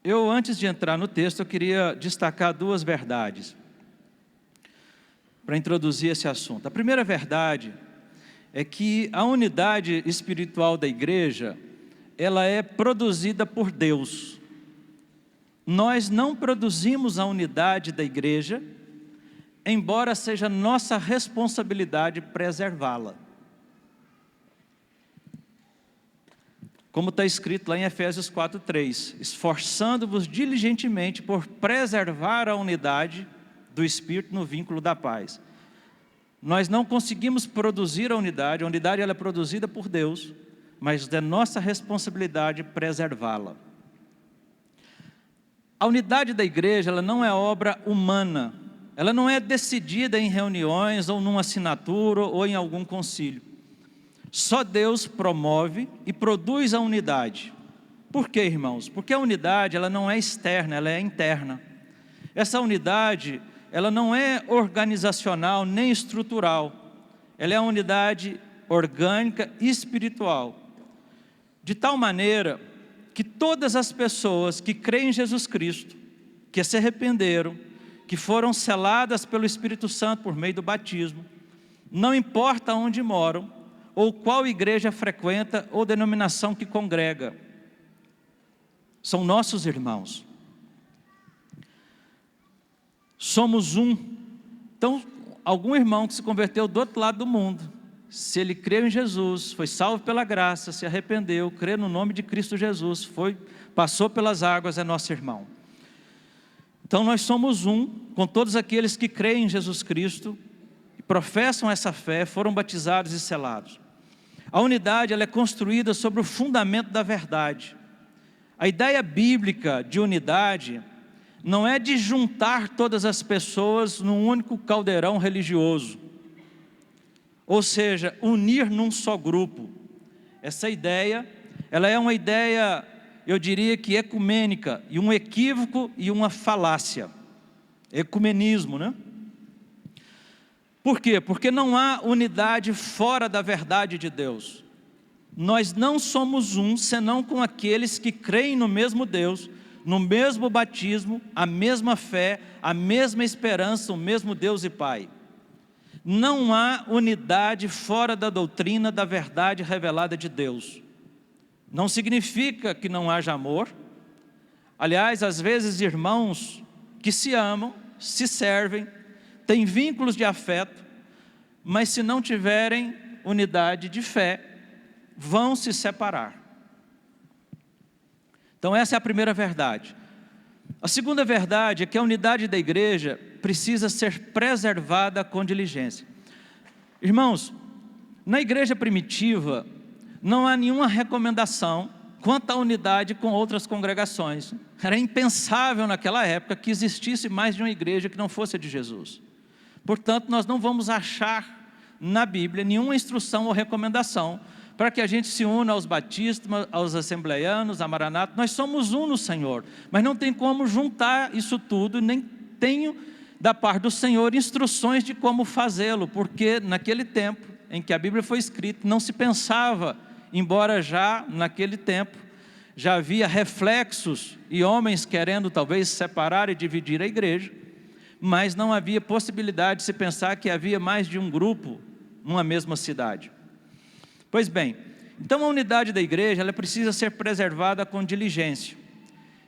Antes de entrar no texto, eu queria destacar duas verdades para introduzir esse assunto. A primeira verdade é que a unidade espiritual da igreja, ela é produzida por Deus. Nós não produzimos a unidade da igreja, embora seja nossa responsabilidade preservá-la. Como está escrito lá em Efésios 4:3, esforçando-vos diligentemente por preservar a unidade do Espírito no vínculo da paz. Nós não conseguimos produzir a unidade ela é produzida por Deus, mas é nossa responsabilidade preservá-la. A unidade da igreja, ela não é obra humana, ela não é decidida em reuniões, ou numa assinatura, ou em algum concílio. Só Deus promove e produz a unidade. Por quê, irmãos? Porque a unidade, ela não é externa, ela é interna. Essa unidade, ela não é organizacional nem estrutural. Ela é a unidade orgânica e espiritual. De tal maneira que todas as pessoas que creem em Jesus Cristo, que se arrependeram, que foram seladas pelo Espírito Santo por meio do batismo, não importa onde moram, ou qual igreja frequenta, ou denominação que congrega, são nossos irmãos. Somos um. Então, algum irmão que se converteu do outro lado do mundo, se ele creu em Jesus, foi salvo pela graça, se arrependeu, crê no nome de Cristo Jesus, passou pelas águas, é nosso irmão. Então nós somos um com todos aqueles que creem em Jesus Cristo, professam essa fé, foram batizados e selados. A unidade, ela é construída sobre o fundamento da verdade. A ideia bíblica de unidade não é de juntar todas as pessoas num único caldeirão religioso, ou seja, unir num só grupo. Essa ideia, ela é uma ideia, eu diria que ecumênica, e um equívoco e uma falácia. Ecumenismo, né? Por quê? Porque não há unidade fora da verdade de Deus. Nós não somos um, senão com aqueles que creem no mesmo Deus, no mesmo batismo, a mesma fé, a mesma esperança, o mesmo Deus e Pai. Não há unidade fora da doutrina da verdade revelada de Deus. Não significa que não haja amor. Aliás, às vezes irmãos que se amam, se servem, têm vínculos de afeto, mas se não tiverem unidade de fé, vão se separar. Então essa é a primeira verdade. A segunda verdade é que a unidade da igreja precisa ser preservada com diligência. Irmãos, na igreja primitiva, não há nenhuma recomendação quanto à unidade com outras congregações. Era impensável naquela época que existisse mais de uma igreja que não fosse a de Jesus. Portanto, nós não vamos achar na Bíblia nenhuma instrução ou recomendação para que a gente se una aos batistas, aos assembleianos, a Maranata. Nós somos um no Senhor, mas não tem como juntar isso tudo, nem tenho da parte do Senhor instruções de como fazê-lo, porque naquele tempo em que a Bíblia foi escrita, não se pensava, embora já naquele tempo já havia reflexos e homens querendo talvez separar e dividir a igreja, mas não havia possibilidade de se pensar que havia mais de um grupo numa mesma cidade. Pois bem, então a unidade da igreja, ela precisa ser preservada com diligência.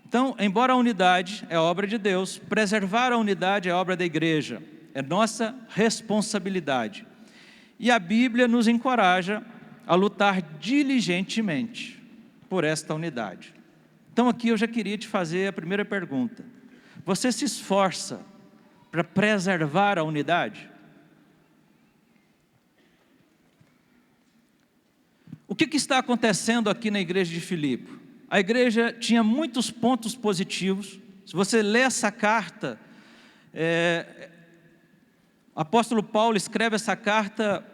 Então, embora a unidade é obra de Deus, preservar a unidade é obra da igreja, é nossa responsabilidade. E a Bíblia nos encoraja a lutar diligentemente por esta unidade. Então aqui eu já queria te fazer a primeira pergunta. Você se esforça para preservar a unidade? O que está acontecendo aqui na igreja de Filipe? A igreja tinha muitos pontos positivos. Se você lê essa carta, o apóstolo Paulo escreve essa carta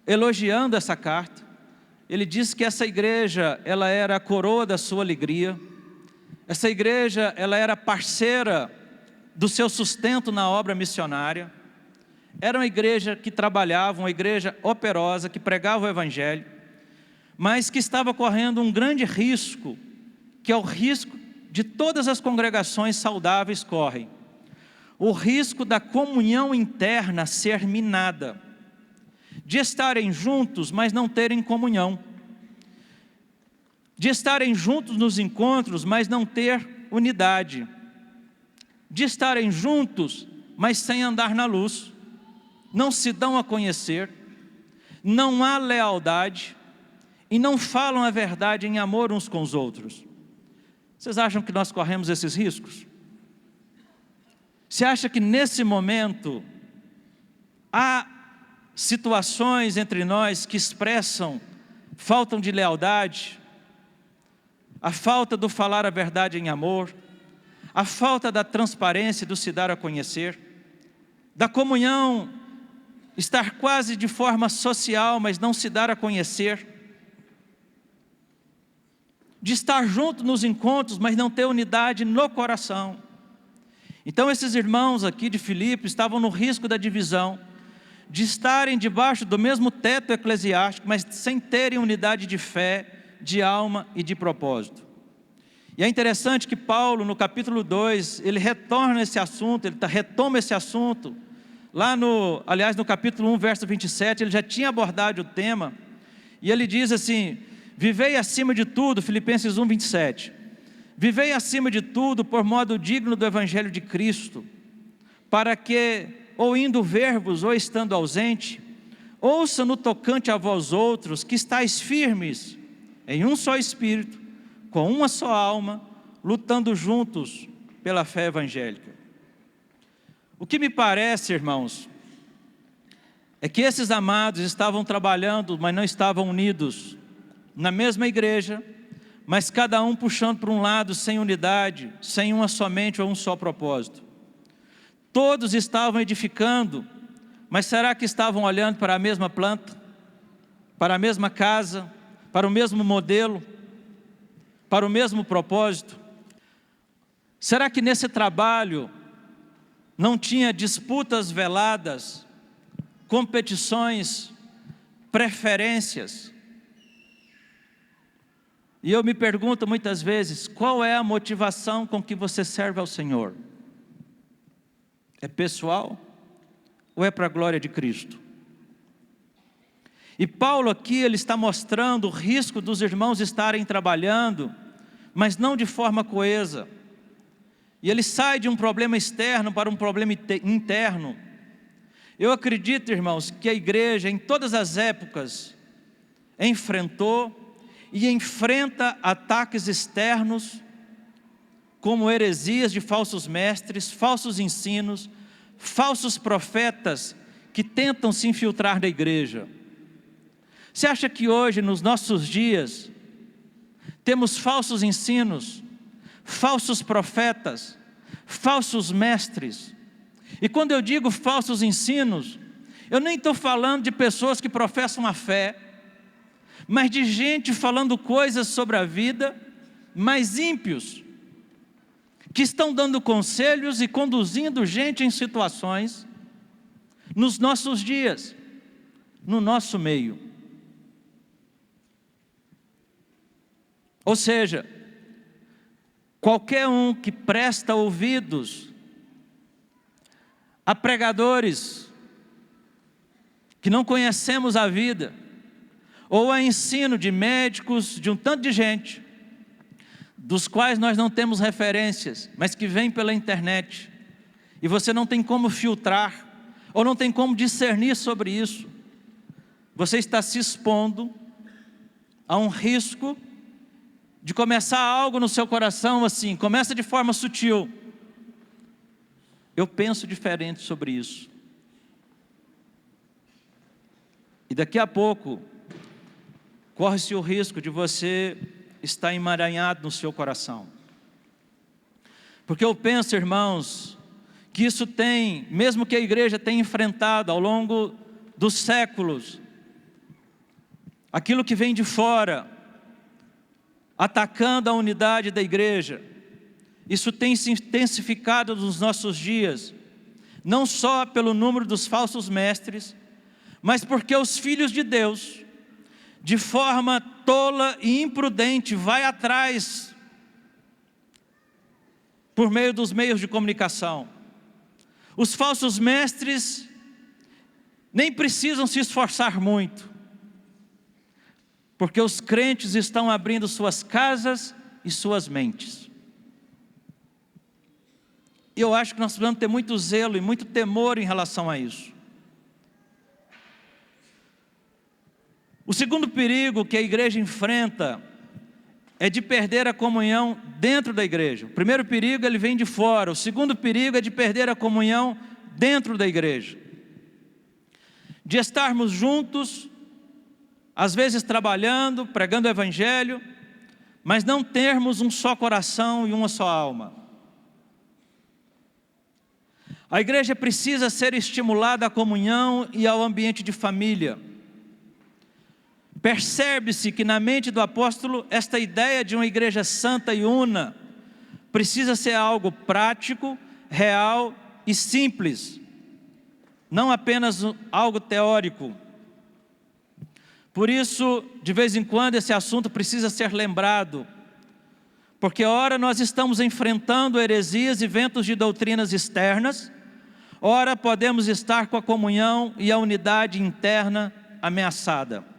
elogiando essa carta. Ele diz que essa igreja, ela era a coroa da sua alegria. Essa igreja, ela era parceira do seu sustento na obra missionária. Era uma igreja que trabalhava, uma igreja operosa, que pregava o evangelho, mas que estava correndo um grande risco, que é o risco de todas as congregações saudáveis correm: o risco da comunhão interna ser minada, de estarem juntos, mas não terem comunhão, de estarem juntos nos encontros, mas não ter unidade, de estarem juntos, mas sem andar na luz, não se dão a conhecer, não há lealdade e não falam a verdade em amor uns com os outros. Vocês acham que nós corremos esses riscos? Você acha que nesse momento há situações entre nós que expressam falta de lealdade, a falta do falar a verdade em amor, a falta da transparência do se dar a conhecer, da comunhão estar quase de forma social, mas não se dar a conhecer, de estar junto nos encontros, mas não ter unidade no coração? Então esses irmãos aqui de Filipe estavam no risco da divisão, de estarem debaixo do mesmo teto eclesiástico, mas sem terem unidade de fé, de alma e de propósito. E é interessante que Paulo, no capítulo 2, ele retorna esse assunto, ele retoma esse assunto, lá no capítulo 1, verso 27, ele já tinha abordado o tema, e ele diz assim: vivei acima de tudo, Filipenses 1, 27, vivei acima de tudo por modo digno do Evangelho de Cristo, para que, ou indo ver-vos, ou estando ausente, ouça no tocante a vós outros, que estáis firmes em um só Espírito, com uma só alma, lutando juntos pela fé evangélica. O que me parece, irmãos, é que esses amados estavam trabalhando, mas não estavam unidos na mesma igreja, mas cada um puxando para um lado, sem unidade, sem uma somente ou um só propósito. Todos estavam edificando, mas será que estavam olhando para a mesma planta, para a mesma casa, para o mesmo modelo, para o mesmo propósito? Será que nesse trabalho não tinha disputas veladas, competições, preferências? E eu me pergunto muitas vezes, qual é a motivação com que você serve ao Senhor? É pessoal ou é para a glória de Cristo? E Paulo aqui, ele está mostrando o risco dos irmãos estarem trabalhando, mas não de forma coesa. E ele sai de um problema externo para um problema interno. Eu acredito, irmãos, que a igreja em todas as épocas enfrentou e enfrenta ataques externos, como heresias de falsos mestres, falsos ensinos, falsos profetas que tentam se infiltrar na igreja. Você acha que hoje, nos nossos dias, temos falsos ensinos, falsos profetas, falsos mestres? E quando eu digo falsos ensinos, eu nem estou falando de pessoas que professam a fé, mas de gente falando coisas sobre a vida, mas ímpios, que estão dando conselhos e conduzindo gente em situações, nos nossos dias, no nosso meio. Ou seja, qualquer um que presta ouvidos a pregadores que não conhecemos a vida, ou a ensino de médicos, de um tanto de gente, dos quais nós não temos referências, mas que vêm pela internet, e você não tem como filtrar, ou não tem como discernir sobre isso, você está se expondo a um risco de começar algo no seu coração assim, começa de forma sutil: eu penso diferente sobre isso. E daqui a pouco, corre-se o risco de você estar emaranhado no seu coração. Porque eu penso, irmãos, que isso tem, mesmo que a igreja tenha enfrentado ao longo dos séculos, aquilo que vem de fora, atacando a unidade da igreja, isso tem se intensificado nos nossos dias, não só pelo número dos falsos mestres, mas porque os filhos de Deus, de forma tola e imprudente, vai atrás por meio dos meios de comunicação. Os falsos mestres nem precisam se esforçar muito, porque os crentes estão abrindo suas casas e suas mentes. E eu acho que nós precisamos ter muito zelo e muito temor em relação a isso. O segundo perigo que a igreja enfrenta é de perder a comunhão dentro da igreja. O primeiro perigo, ele vem de fora. O segundo perigo é de perder a comunhão dentro da igreja. De estarmos juntos, às vezes trabalhando, pregando o evangelho, mas não termos um só coração e uma só alma. A igreja precisa ser estimulada à comunhão e ao ambiente de família. Percebe-se que na mente do apóstolo, esta ideia de uma igreja santa e una precisa ser algo prático, real e simples, não apenas algo teórico. Por isso, de vez em quando, esse assunto precisa ser lembrado, porque ora nós estamos enfrentando heresias e ventos de doutrinas externas, ora podemos estar com a comunhão e a unidade interna ameaçada.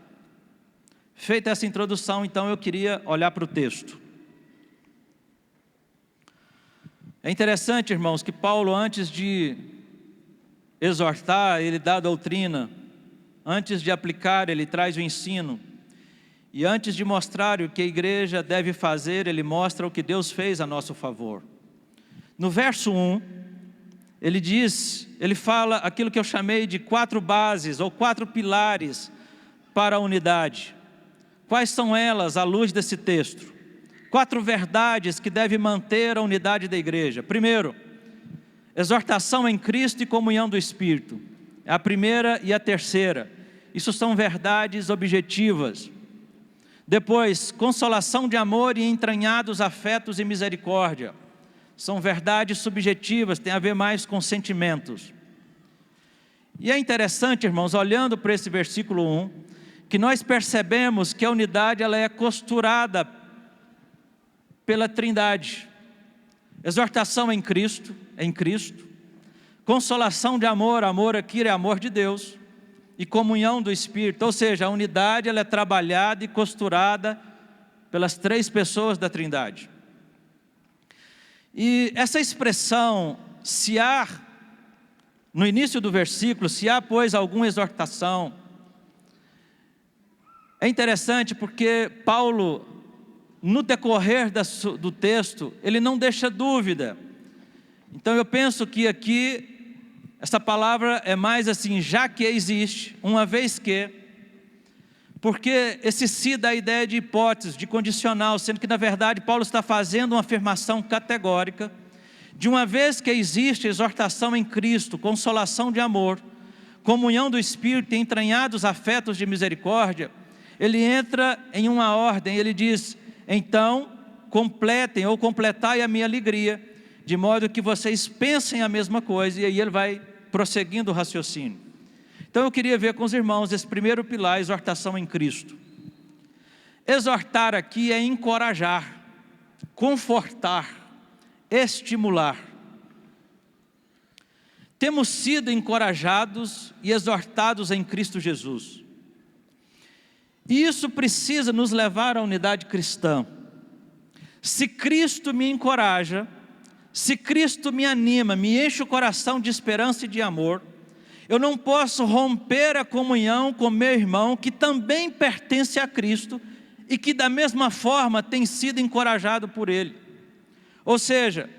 Feita essa introdução, então eu queria olhar para o texto. É interessante, irmãos, que Paulo, antes de exortar, ele dá a doutrina, antes de aplicar, ele traz o ensino, e antes de mostrar o que a igreja deve fazer, ele mostra o que Deus fez a nosso favor. No verso 1, ele fala aquilo que eu chamei de 4 bases, ou 4 pilares para a unidade. Quais são elas à luz desse texto? 4 verdades que devem manter a unidade da igreja. Primeiro, exortação em Cristo e comunhão do Espírito. É a primeira e a terceira. Isso são verdades objetivas. Depois, consolação de amor e entranhados afetos e misericórdia. São verdades subjetivas, tem a ver mais com sentimentos. E é interessante, irmãos, olhando para esse versículo 1, que nós percebemos que a unidade ela é costurada pela Trindade. Exortação em Cristo, consolação de amor, amor aqui é amor de Deus, e comunhão do Espírito, ou seja, a unidade ela é trabalhada e costurada pelas 3 pessoas da Trindade. E essa expressão, se há, no início do versículo, se há pois alguma exortação, é interessante porque Paulo, no decorrer do texto, ele não deixa dúvida. Então eu penso que aqui, essa palavra é mais assim, já que existe, uma vez que, porque esse se dá a ideia de hipótese, de condicional, sendo que na verdade Paulo está fazendo uma afirmação categórica, de uma vez que existe exortação em Cristo, consolação de amor, comunhão do Espírito e entranhados afetos de misericórdia, ele entra em uma ordem, ele diz, então completem ou completai a minha alegria, de modo que vocês pensem a mesma coisa, e aí ele vai prosseguindo o raciocínio. Então eu queria ver com os irmãos esse primeiro pilar, exortação em Cristo. Exortar aqui é encorajar, confortar, estimular. Temos sido encorajados e exortados em Cristo Jesus. E isso precisa nos levar à unidade cristã. Se Cristo me encoraja, se Cristo me anima, me enche o coração de esperança e de amor, eu não posso romper a comunhão com meu irmão que também pertence a Cristo e que da mesma forma tem sido encorajado por Ele. Ou seja,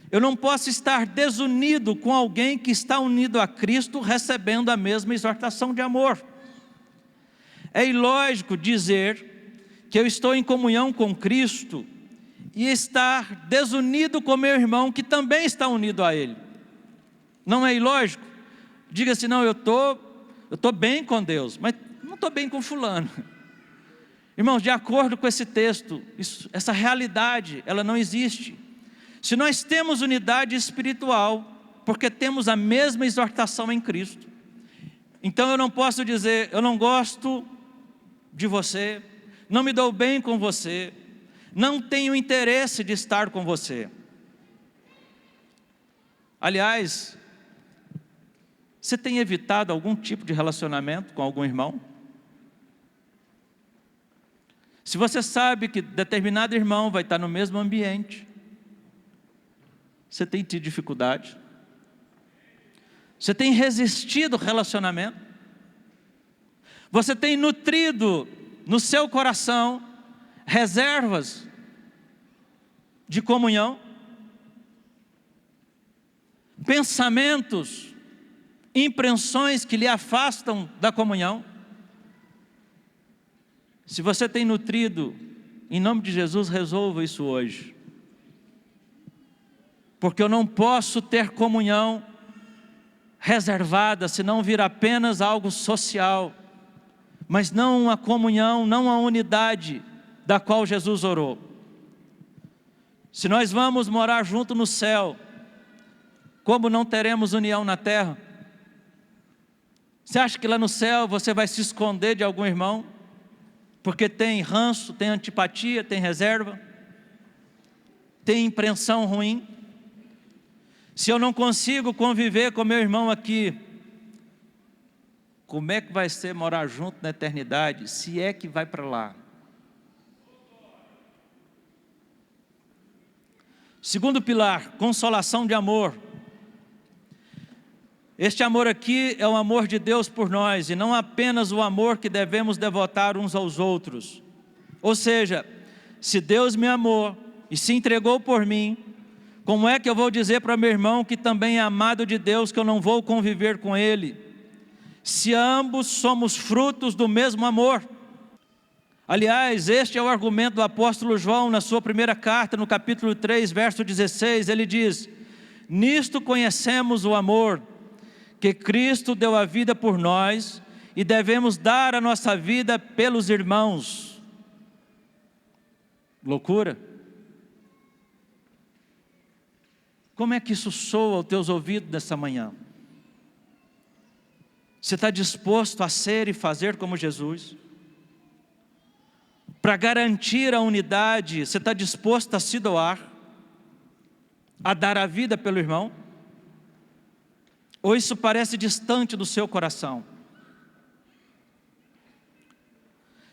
eu não posso estar desunido com alguém que está unido a Cristo recebendo a mesma exortação de amor. É ilógico dizer que eu estou em comunhão com Cristo e estar desunido com meu irmão que também está unido a Ele. Não é ilógico? Diga assim, não, eu estou bem com Deus, mas não estou bem com fulano. Irmãos, de acordo com esse texto, essa realidade, ela não existe. Se nós temos unidade espiritual, porque temos a mesma exortação em Cristo, então eu não posso dizer, eu não gosto de você, não me dou bem com você, não tenho interesse de estar com você. Aliás, você tem evitado algum tipo de relacionamento com algum irmão? Se você sabe que determinado irmão vai estar no mesmo ambiente, você tem tido dificuldade? Você tem resistido ao relacionamento? Você tem nutrido no seu coração reservas de comunhão? Pensamentos, impressões que lhe afastam da comunhão? Se você tem nutrido, em nome de Jesus, resolva isso hoje. Porque eu não posso ter comunhão reservada, se não vir apenas algo social, mas não uma comunhão, não a unidade da qual Jesus orou. Se nós vamos morar junto no céu, como não teremos união na terra? Você acha que lá no céu você vai se esconder de algum irmão? Porque tem ranço, tem antipatia, tem reserva, tem impressão ruim? Se eu não consigo conviver com meu irmão aqui, como é que vai ser morar junto na eternidade, se é que vai para lá? Segundo pilar, consolação de amor. Este amor aqui é o amor de Deus por nós, e não apenas o amor que devemos devotar uns aos outros. Ou seja, se Deus me amou e se entregou por mim, como é que eu vou dizer para meu irmão que também é amado de Deus, que eu não vou conviver com ele? Se ambos somos frutos do mesmo amor. Aliás, este é o argumento do apóstolo João na sua primeira carta, no capítulo 3, verso 16, ele diz: nisto conhecemos o amor, que Cristo deu a vida por nós, e devemos dar a nossa vida pelos irmãos. Loucura? Como é que isso soa aos teus ouvidos nessa manhã? Você está disposto a ser e fazer como Jesus? Para garantir a unidade, você está disposto a se doar? A dar a vida pelo irmão? Ou isso parece distante do seu coração?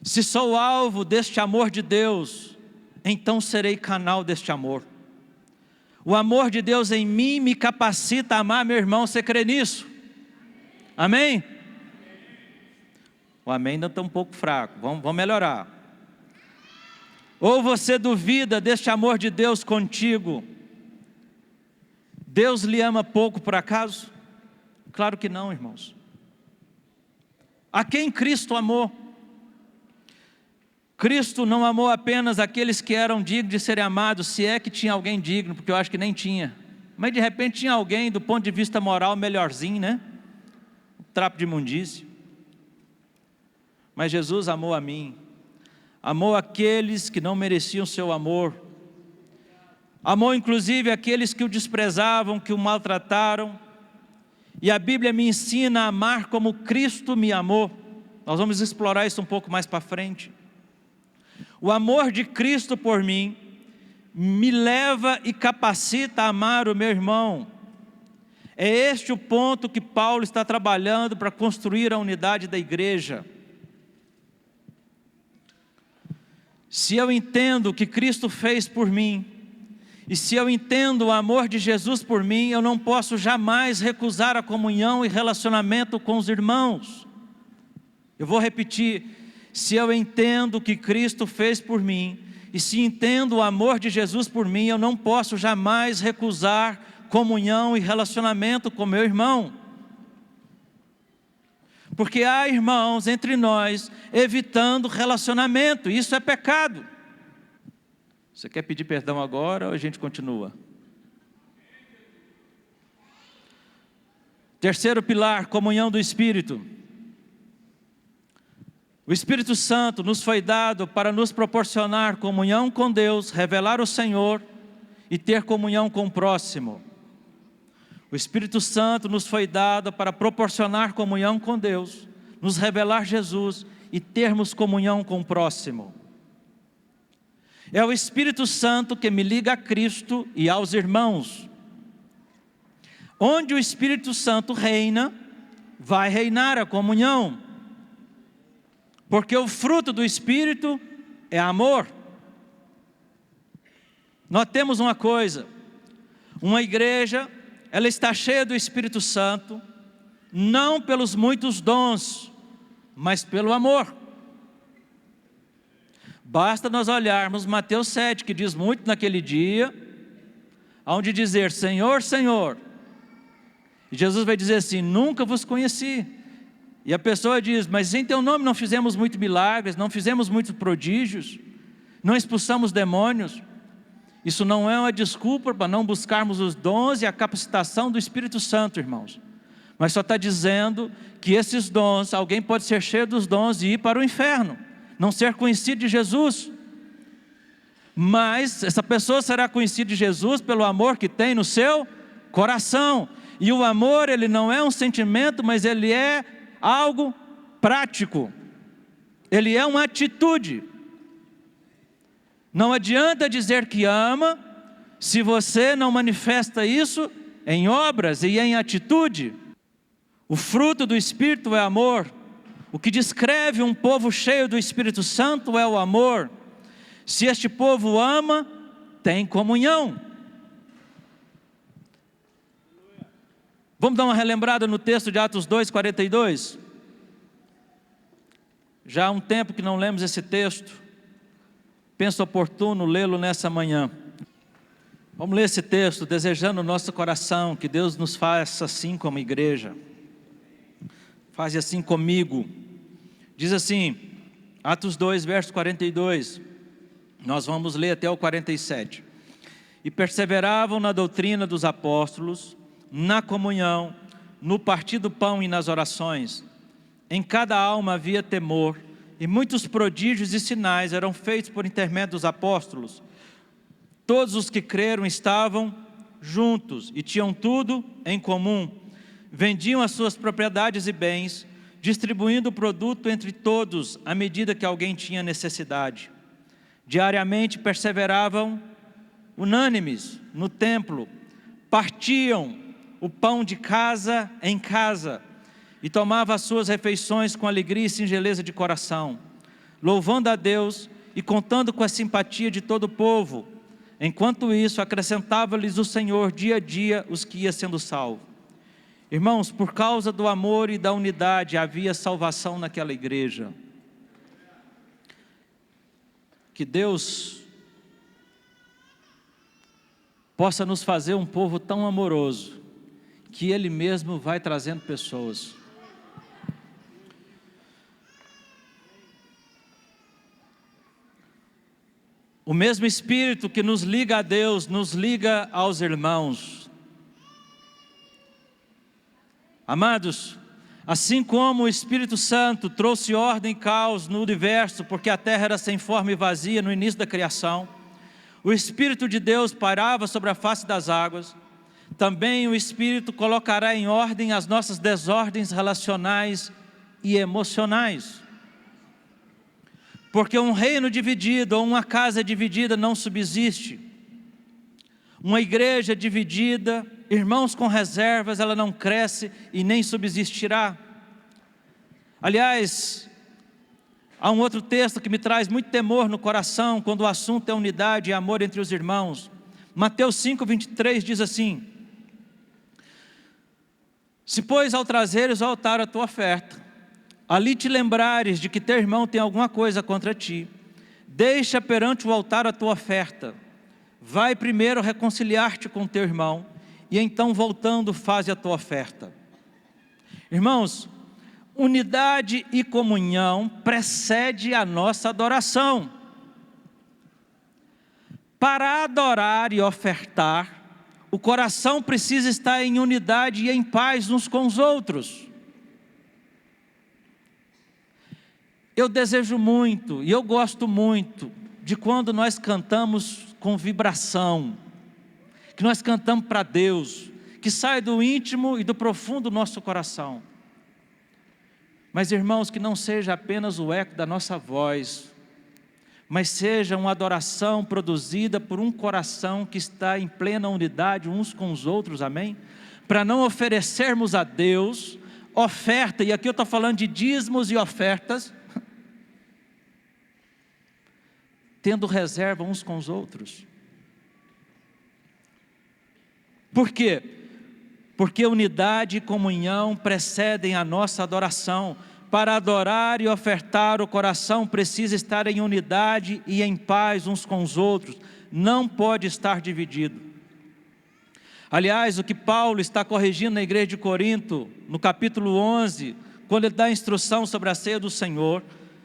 Se sou alvo deste amor de Deus, então serei canal deste amor. O amor de Deus em mim me capacita a amar meu irmão. Você crê nisso? Amém? O amém ainda está um pouco fraco, vamos melhorar. Ou você duvida deste amor de Deus contigo? Deus lhe ama pouco por acaso? Claro que não, irmãos. A quem Cristo amou? Cristo não amou apenas aqueles que eram dignos de serem amados, se é que tinha alguém digno, porque eu acho que nem tinha. Mas de repente tinha alguém do ponto de vista moral melhorzinho, né? Trapo de imundície. Mas Jesus amou a mim. Amou aqueles que não mereciam seu amor. Amou inclusive aqueles que o desprezavam, que o maltrataram. E a Bíblia me ensina a amar como Cristo me amou. Nós vamos explorar isso um pouco mais para frente. O amor de Cristo por mim me leva e capacita a amar o meu irmão. É este o ponto que Paulo está trabalhando para construir a unidade da igreja. Se eu entendo o que Cristo fez por mim, e se eu entendo o amor de Jesus por mim, eu não posso jamais recusar a comunhão e relacionamento com os irmãos. Eu vou repetir: se eu entendo o que Cristo fez por mim, e se entendo o amor de Jesus por mim, eu não posso jamais recusar comunhão e relacionamento com meu irmão. Porque há irmãos entre nós evitando relacionamento, isso é pecado. Você quer pedir perdão agora ou a gente continua? Terceiro pilar, comunhão do Espírito. O Espírito Santo nos foi dado para nos proporcionar comunhão com Deus, revelar o Senhor e ter comunhão com o próximo. O Espírito Santo nos foi dado para proporcionar comunhão com Deus, nos revelar Jesus e termos comunhão com o próximo. É o Espírito Santo que me liga a Cristo e aos irmãos. Onde o Espírito Santo reina, vai reinar a comunhão. Porque o fruto do Espírito é amor. Nós temos uma coisa, uma igreja, ela está cheia do Espírito Santo, não pelos muitos dons, mas pelo amor. Basta nós olharmos Mateus 7, que diz muito naquele dia, onde dizer, Senhor, Senhor. E Jesus vai dizer assim, nunca vos conheci. E a pessoa diz, mas em teu nome não fizemos muitos milagres, não fizemos muitos prodígios, não expulsamos demônios. Isso não é uma desculpa para não buscarmos os dons e a capacitação do Espírito Santo, irmãos. Mas só está dizendo que esses dons, alguém pode ser cheio dos dons e ir para o inferno, não ser conhecido de Jesus. Mas essa pessoa será conhecida de Jesus pelo amor que tem no seu coração. E o amor, ele não é um sentimento, mas ele é algo prático. Ele é uma atitude. Não adianta dizer que ama, se você não manifesta isso em obras e em atitude. O fruto do Espírito é amor. O que descreve um povo cheio do Espírito Santo é o amor. Se este povo ama, tem comunhão. Vamos dar uma relembrada no texto de Atos 2:42? Já há um tempo que não lemos esse texto. Penso oportuno lê-lo nessa manhã. Vamos ler esse texto, desejando no nosso coração que Deus nos faça assim como igreja. Faz assim comigo. Diz assim, Atos 2, verso 42. Nós vamos ler até o 47. E perseveravam na doutrina dos apóstolos, na comunhão, no partir do pão e nas orações. Em cada alma havia temor, e muitos prodígios e sinais eram feitos por intermédio dos apóstolos. Todos os que creram estavam juntos e tinham tudo em comum. Vendiam as suas propriedades e bens, distribuindo o produto entre todos, à medida que alguém tinha necessidade. Diariamente perseveravam unânimes no templo, partiam o pão de casa em casa, e tomava as suas refeições com alegria e singeleza de coração, louvando a Deus e contando com a simpatia de todo o povo. Enquanto isso, acrescentava-lhes o Senhor dia a dia os que iam sendo salvos. Irmãos, por causa do amor e da unidade, havia salvação naquela igreja. Que Deus possa nos fazer um povo tão amoroso, que Ele mesmo vai trazendo pessoas. O mesmo Espírito que nos liga a Deus, nos liga aos irmãos. Amados, assim como o Espírito Santo trouxe ordem e caos no universo, porque a terra era sem forma e vazia no início da criação, o Espírito de Deus pairava sobre a face das águas, também o Espírito colocará em ordem as nossas desordens relacionais e emocionais. Porque um reino dividido ou uma casa dividida não subsiste. Uma igreja dividida, irmãos com reservas, ela não cresce e nem subsistirá. Aliás, há um outro texto que me traz muito temor no coração, quando o assunto é unidade e amor entre os irmãos. Mateus 5:23 diz assim: se pois ao trazeres ao altar a tua oferta, ali te lembrares de que teu irmão tem alguma coisa contra ti, deixa perante o altar a tua oferta, vai primeiro reconciliar-te com teu irmão, e então voltando faze a tua oferta. Irmãos, unidade e comunhão precede a nossa adoração. Para adorar e ofertar, o coração precisa estar em unidade e em paz uns com os outros. Eu desejo muito, e eu gosto muito, de quando nós cantamos com vibração, que nós cantamos para Deus, que sai do íntimo e do profundo do nosso coração. Mas irmãos, que não seja apenas o eco da nossa voz, mas seja uma adoração produzida por um coração que está em plena unidade uns com os outros, amém? para não oferecermos a Deus oferta, e aqui eu estou falando de dízimos e ofertas, tendo reserva uns com os outros. Por quê? Porque unidade e comunhão precedem a nossa adoração. Para adorar e ofertar, o coração precisa estar em unidade e em paz uns com os outros, não pode estar dividido. Aliás, o que Paulo está corrigindo na igreja de Corinto, no capítulo 11, quando ele dá a instrução sobre a ceia do Senhor,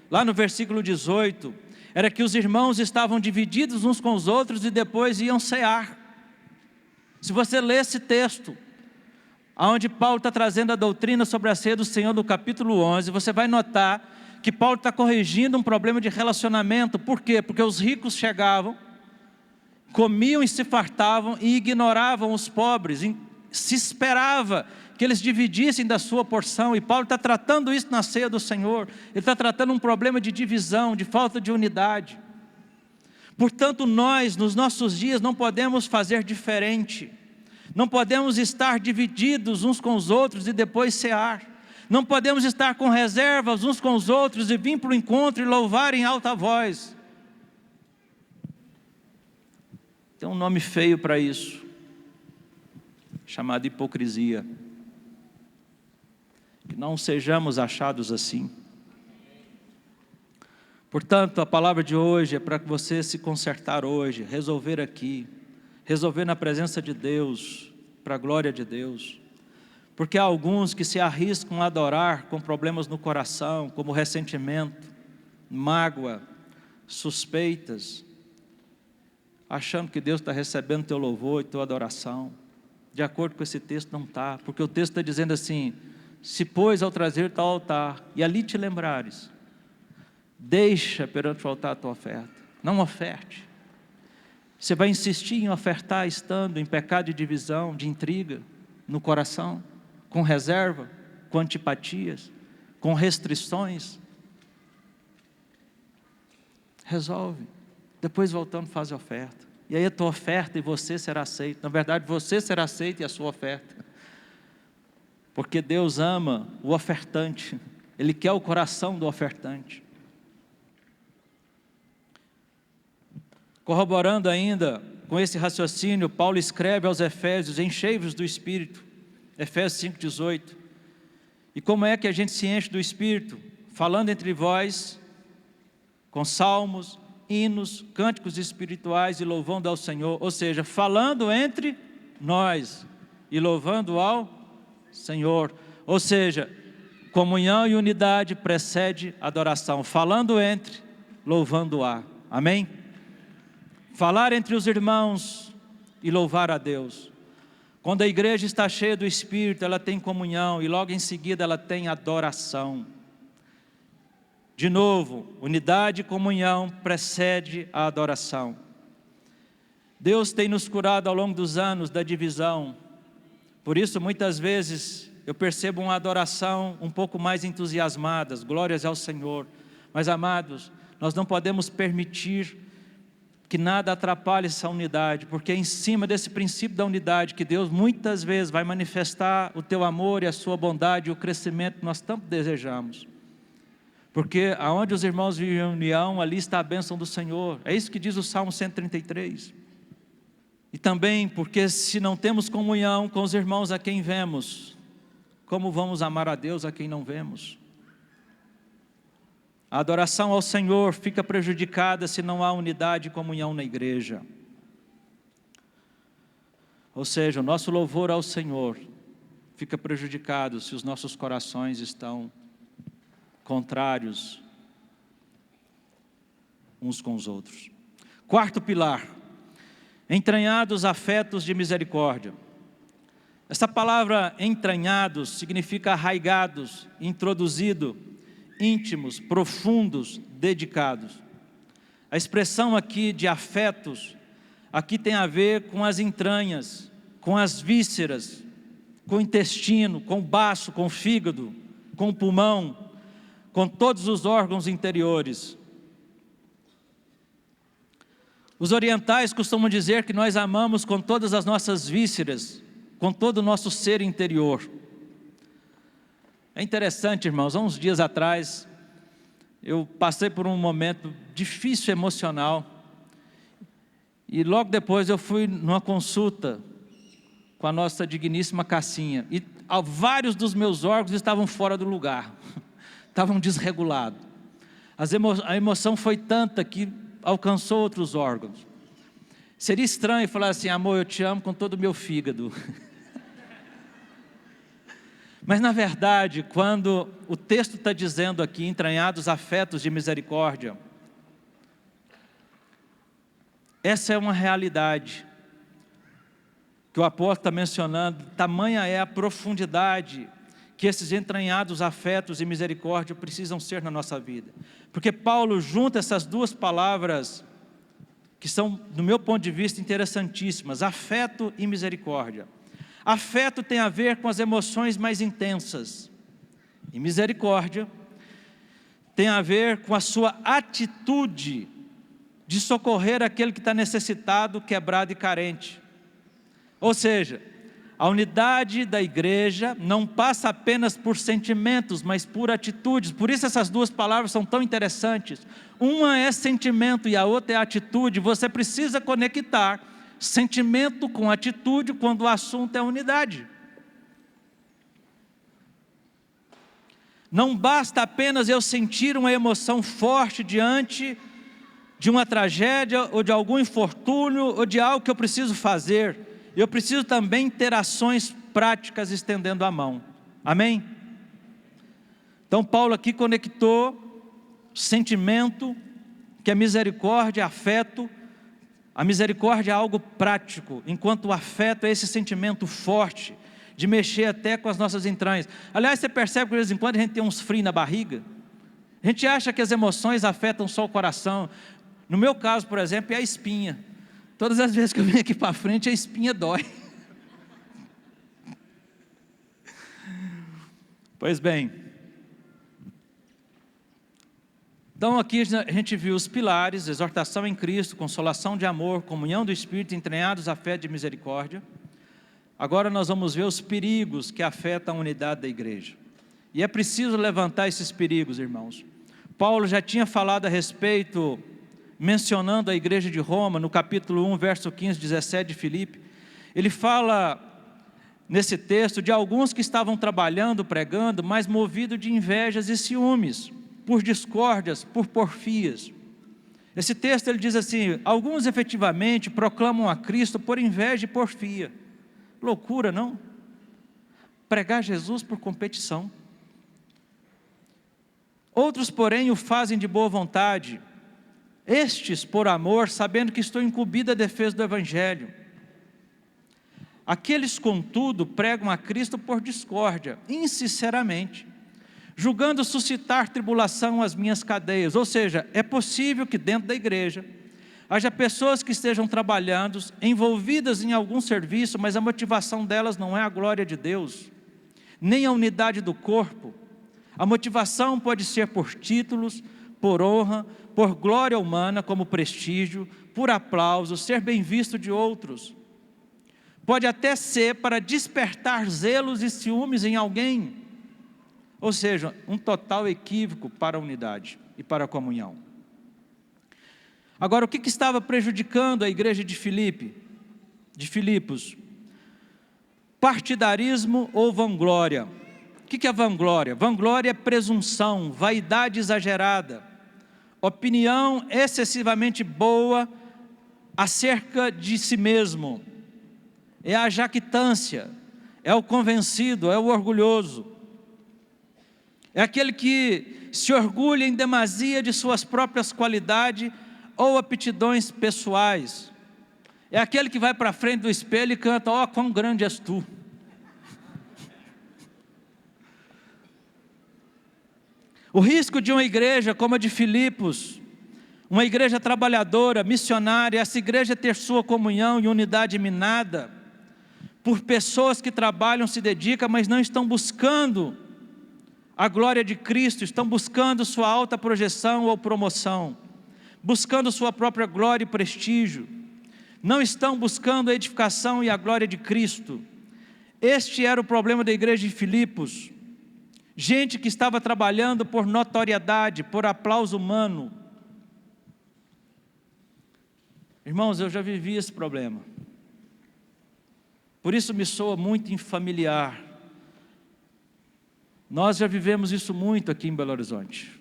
lá no versículo 18, era que os irmãos estavam divididos uns com os outros e depois iam cear. Se você ler esse texto, onde Paulo está trazendo a doutrina sobre a ceia do Senhor, no capítulo 11, você vai notar que Paulo está corrigindo um problema de relacionamento. Por quê? Porque os ricos chegavam, comiam e se fartavam e ignoravam os pobres. Se esperava que eles dividissem da sua porção, e Paulo está tratando isso na ceia do Senhor. Ele está tratando um problema de divisão, de falta de unidade. Portanto, nós, nos nossos dias, não podemos fazer diferente. Não podemos estar divididos uns com os outros e depois cear. Não podemos estar com reservas uns com os outros e vir para o encontro e louvar em alta voz. Tem um nome feio para isso, chamado hipocrisia. Que não sejamos achados assim. Portanto, a palavra de hoje é para que você se consertar hoje, resolver aqui, resolver na presença de Deus, para a glória de Deus. Porque há alguns que se arriscam a adorar com problemas no coração, como ressentimento, mágoa, suspeitas, achando que Deus está recebendo teu louvor e tua adoração. De acordo com esse texto, não está, porque o texto está dizendo assim: se pois ao trazer tal altar, e ali te lembrares, deixa perante o altar a tua oferta, não oferte. Você vai insistir em ofertar estando em pecado de divisão, de intriga, no coração, com reserva, com antipatias, com restrições? Resolve, depois voltando faz a oferta, e aí a tua oferta e você será aceito. Na verdade, você será aceito e a sua oferta, porque Deus ama o ofertante, Ele quer o coração do ofertante. Corroborando ainda com esse raciocínio, Paulo escreve aos Efésios: enchei-vos do Espírito, Efésios 5,18. E como é que a gente se enche do Espírito? Falando entre vós, com salmos, hinos, cânticos espirituais e louvando ao Senhor. Ou seja, falando entre nós e louvando ao Senhor. Ou seja, comunhão e unidade precede adoração. Falando entre, louvando a. Amém? Falar entre os irmãos e louvar a Deus. Quando a igreja está cheia do Espírito, ela tem comunhão e logo em seguida ela tem adoração. De novo, unidade e comunhão precede a adoração. Deus tem nos curado ao longo dos anos da divisão. Por isso, muitas vezes, eu percebo uma adoração um pouco mais entusiasmada, glórias ao Senhor. Mas, amados, nós não podemos permitir que nada atrapalhe essa unidade, porque é em cima desse princípio da unidade que Deus muitas vezes vai manifestar o teu amor e a sua bondade e o crescimento que nós tanto desejamos. Porque aonde os irmãos vivem em união, ali está a bênção do Senhor. É isso que diz o Salmo 133. E também porque se não temos comunhão com os irmãos a quem vemos, como vamos amar a Deus a quem não vemos? A adoração ao Senhor fica prejudicada se não há unidade e comunhão na igreja. Ou seja, o nosso louvor ao Senhor fica prejudicado se os nossos corações estão contrários uns com os outros. Quarto pilar: entranhados afetos de misericórdia. Essa palavra entranhados significa arraigados, introduzido, íntimos, profundos, dedicados. A expressão aqui de afetos, aqui tem a ver com as entranhas, com as vísceras, com o intestino, com o baço, com o fígado, com o pulmão, com todos os órgãos interiores. Os orientais costumam dizer que nós amamos com todas as nossas vísceras, com todo o nosso ser interior. É interessante, irmãos, há uns dias atrás, eu passei por um momento difícil emocional, e logo depois eu fui numa consulta com a nossa digníssima Cassinha, e vários dos meus órgãos estavam fora do lugar, estavam desregulados. A emoção foi tanta que alcançou outros órgãos. Seria estranho falar assim: amor, eu te amo com todo o meu fígado. Mas na verdade, quando o texto está dizendo aqui, entranhados afetos de misericórdia, essa é uma realidade que o apóstolo está mencionando. Tamanha é a profundidade que esses entranhados afetos e misericórdia precisam ser na nossa vida. Porque Paulo junta essas duas palavras que são, do meu ponto de vista, interessantíssimas: afeto e misericórdia. Afeto tem a ver com as emoções mais intensas, e misericórdia tem a ver com a sua atitude de socorrer aquele que está necessitado, quebrado e carente. Ou seja, a unidade da igreja não passa apenas por sentimentos, mas por atitudes. Por isso essas duas palavras são tão interessantes. Uma é sentimento e a outra é atitude. Você precisa conectar sentimento com atitude quando o assunto é unidade. Não basta apenas eu sentir uma emoção forte diante de uma tragédia, ou de algum infortúnio, ou de algo que eu preciso fazer. Eu preciso também ter ações práticas estendendo a mão. Amém? Então Paulo aqui conectou sentimento, que é misericórdia, afeto. A misericórdia é algo prático, enquanto o afeto é esse sentimento forte, de mexer até com as nossas entranhas. Aliás, você percebe que de vez em quando a gente tem uns frios na barriga? A gente acha que as emoções afetam só o coração. No meu caso, por exemplo, é a espinha. Todas as vezes que eu venho aqui para frente, a espinha dói. Pois bem, então aqui a gente viu os pilares: exortação em Cristo, consolação de amor, comunhão do Espírito, entranhados afeto de misericórdia. Agora nós vamos ver os perigos que afetam a unidade da igreja. E é preciso levantar esses perigos, irmãos. Paulo já tinha falado a respeito, mencionando a igreja de Roma, no capítulo 1, verso 15, 17 de Filipe. Ele fala nesse texto de alguns que estavam trabalhando, pregando, mas movidos de invejas e ciúmes, por discórdias, por porfias. Esse texto ele diz assim: alguns efetivamente proclamam a Cristo por inveja e porfia. Loucura, não? Pregar Jesus por competição. Outros, porém, o fazem de boa vontade, estes por amor, sabendo que estou incumbido a defesa do Evangelho. Aqueles, contudo, pregam a Cristo por discórdia, insinceramente, julgando suscitar tribulação às minhas cadeias. Ou seja, é possível que dentro da igreja haja pessoas que estejam trabalhando, envolvidas em algum serviço, mas a motivação delas não é a glória de Deus, nem a unidade do corpo. A motivação pode ser por títulos, por honra, por glória humana como prestígio, por aplauso, ser bem visto de outros. Pode até ser para despertar zelos e ciúmes em alguém. Ou seja, um total equívoco para a unidade e para a comunhão. Agora, o que estava prejudicando a igreja de Filipos? Partidarismo ou vanglória? O que é vanglória? Vanglória é presunção, vaidade exagerada, opinião excessivamente boa acerca de si mesmo. É a jactância, é o convencido, é o orgulhoso. É aquele que se orgulha em demasia de suas próprias qualidades ou aptidões pessoais. É aquele que vai para a frente do espelho e canta: ó, quão grande és tu. O risco de uma igreja como a de Filipos, uma igreja trabalhadora, missionária, essa igreja ter sua comunhão e unidade minada por pessoas que trabalham, se dedicam, mas não estão buscando a glória de Cristo, estão buscando sua alta projeção ou promoção, buscando sua própria glória e prestígio, não estão buscando a edificação e a glória de Cristo. Este era o problema da igreja de Filipos. Gente que estava trabalhando por notoriedade, por aplauso humano. Irmãos, eu já vivi esse problema. Por isso me soa muito infamiliar. Nós já vivemos isso muito aqui em Belo Horizonte.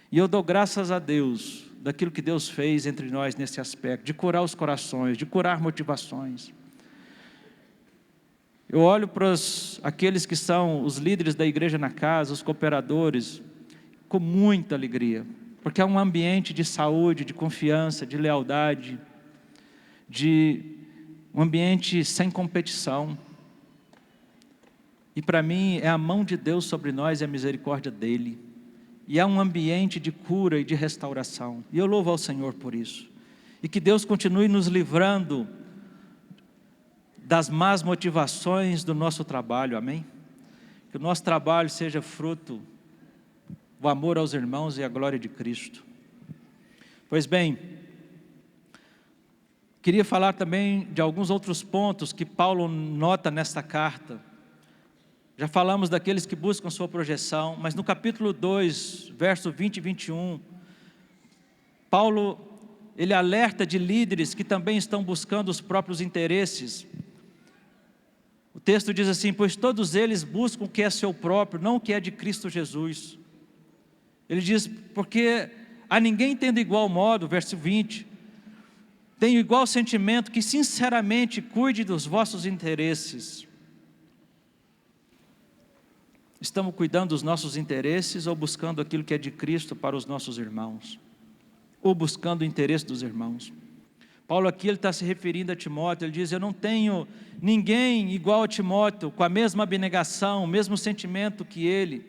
E eu dou graças a Deus, daquilo que Deus fez entre nós nesse aspecto, de curar os corações, de curar motivações. Eu olho para aqueles que são os líderes da igreja na casa, os cooperadores, com muita alegria, porque é um ambiente de saúde, de confiança, de lealdade, um ambiente sem competição. E para mim é a mão de Deus sobre nós e a misericórdia dEle. E é um ambiente de cura e de restauração. E eu louvo ao Senhor por isso. E que Deus continue nos livrando das más motivações do nosso trabalho, amém? Que o nosso trabalho seja fruto do amor aos irmãos e a glória de Cristo. Pois bem, queria falar também de alguns outros pontos que Paulo nota nesta carta. Já falamos daqueles que buscam sua projeção, mas no capítulo 2, verso 20 e 21, Paulo, ele alerta de líderes que também estão buscando os próprios interesses. O texto diz assim: pois todos eles buscam o que é seu próprio, não o que é de Cristo Jesus. Ele diz, porque a ninguém tendo igual modo, verso 20, tenho igual sentimento, que sinceramente cuide dos vossos interesses. Estamos cuidando dos nossos interesses ou buscando aquilo que é de Cristo para os nossos irmãos? Ou buscando o interesse dos irmãos? Paulo aqui ele está se referindo a Timóteo, ele diz, eu não tenho ninguém igual a Timóteo, com a mesma abnegação, o mesmo sentimento que ele,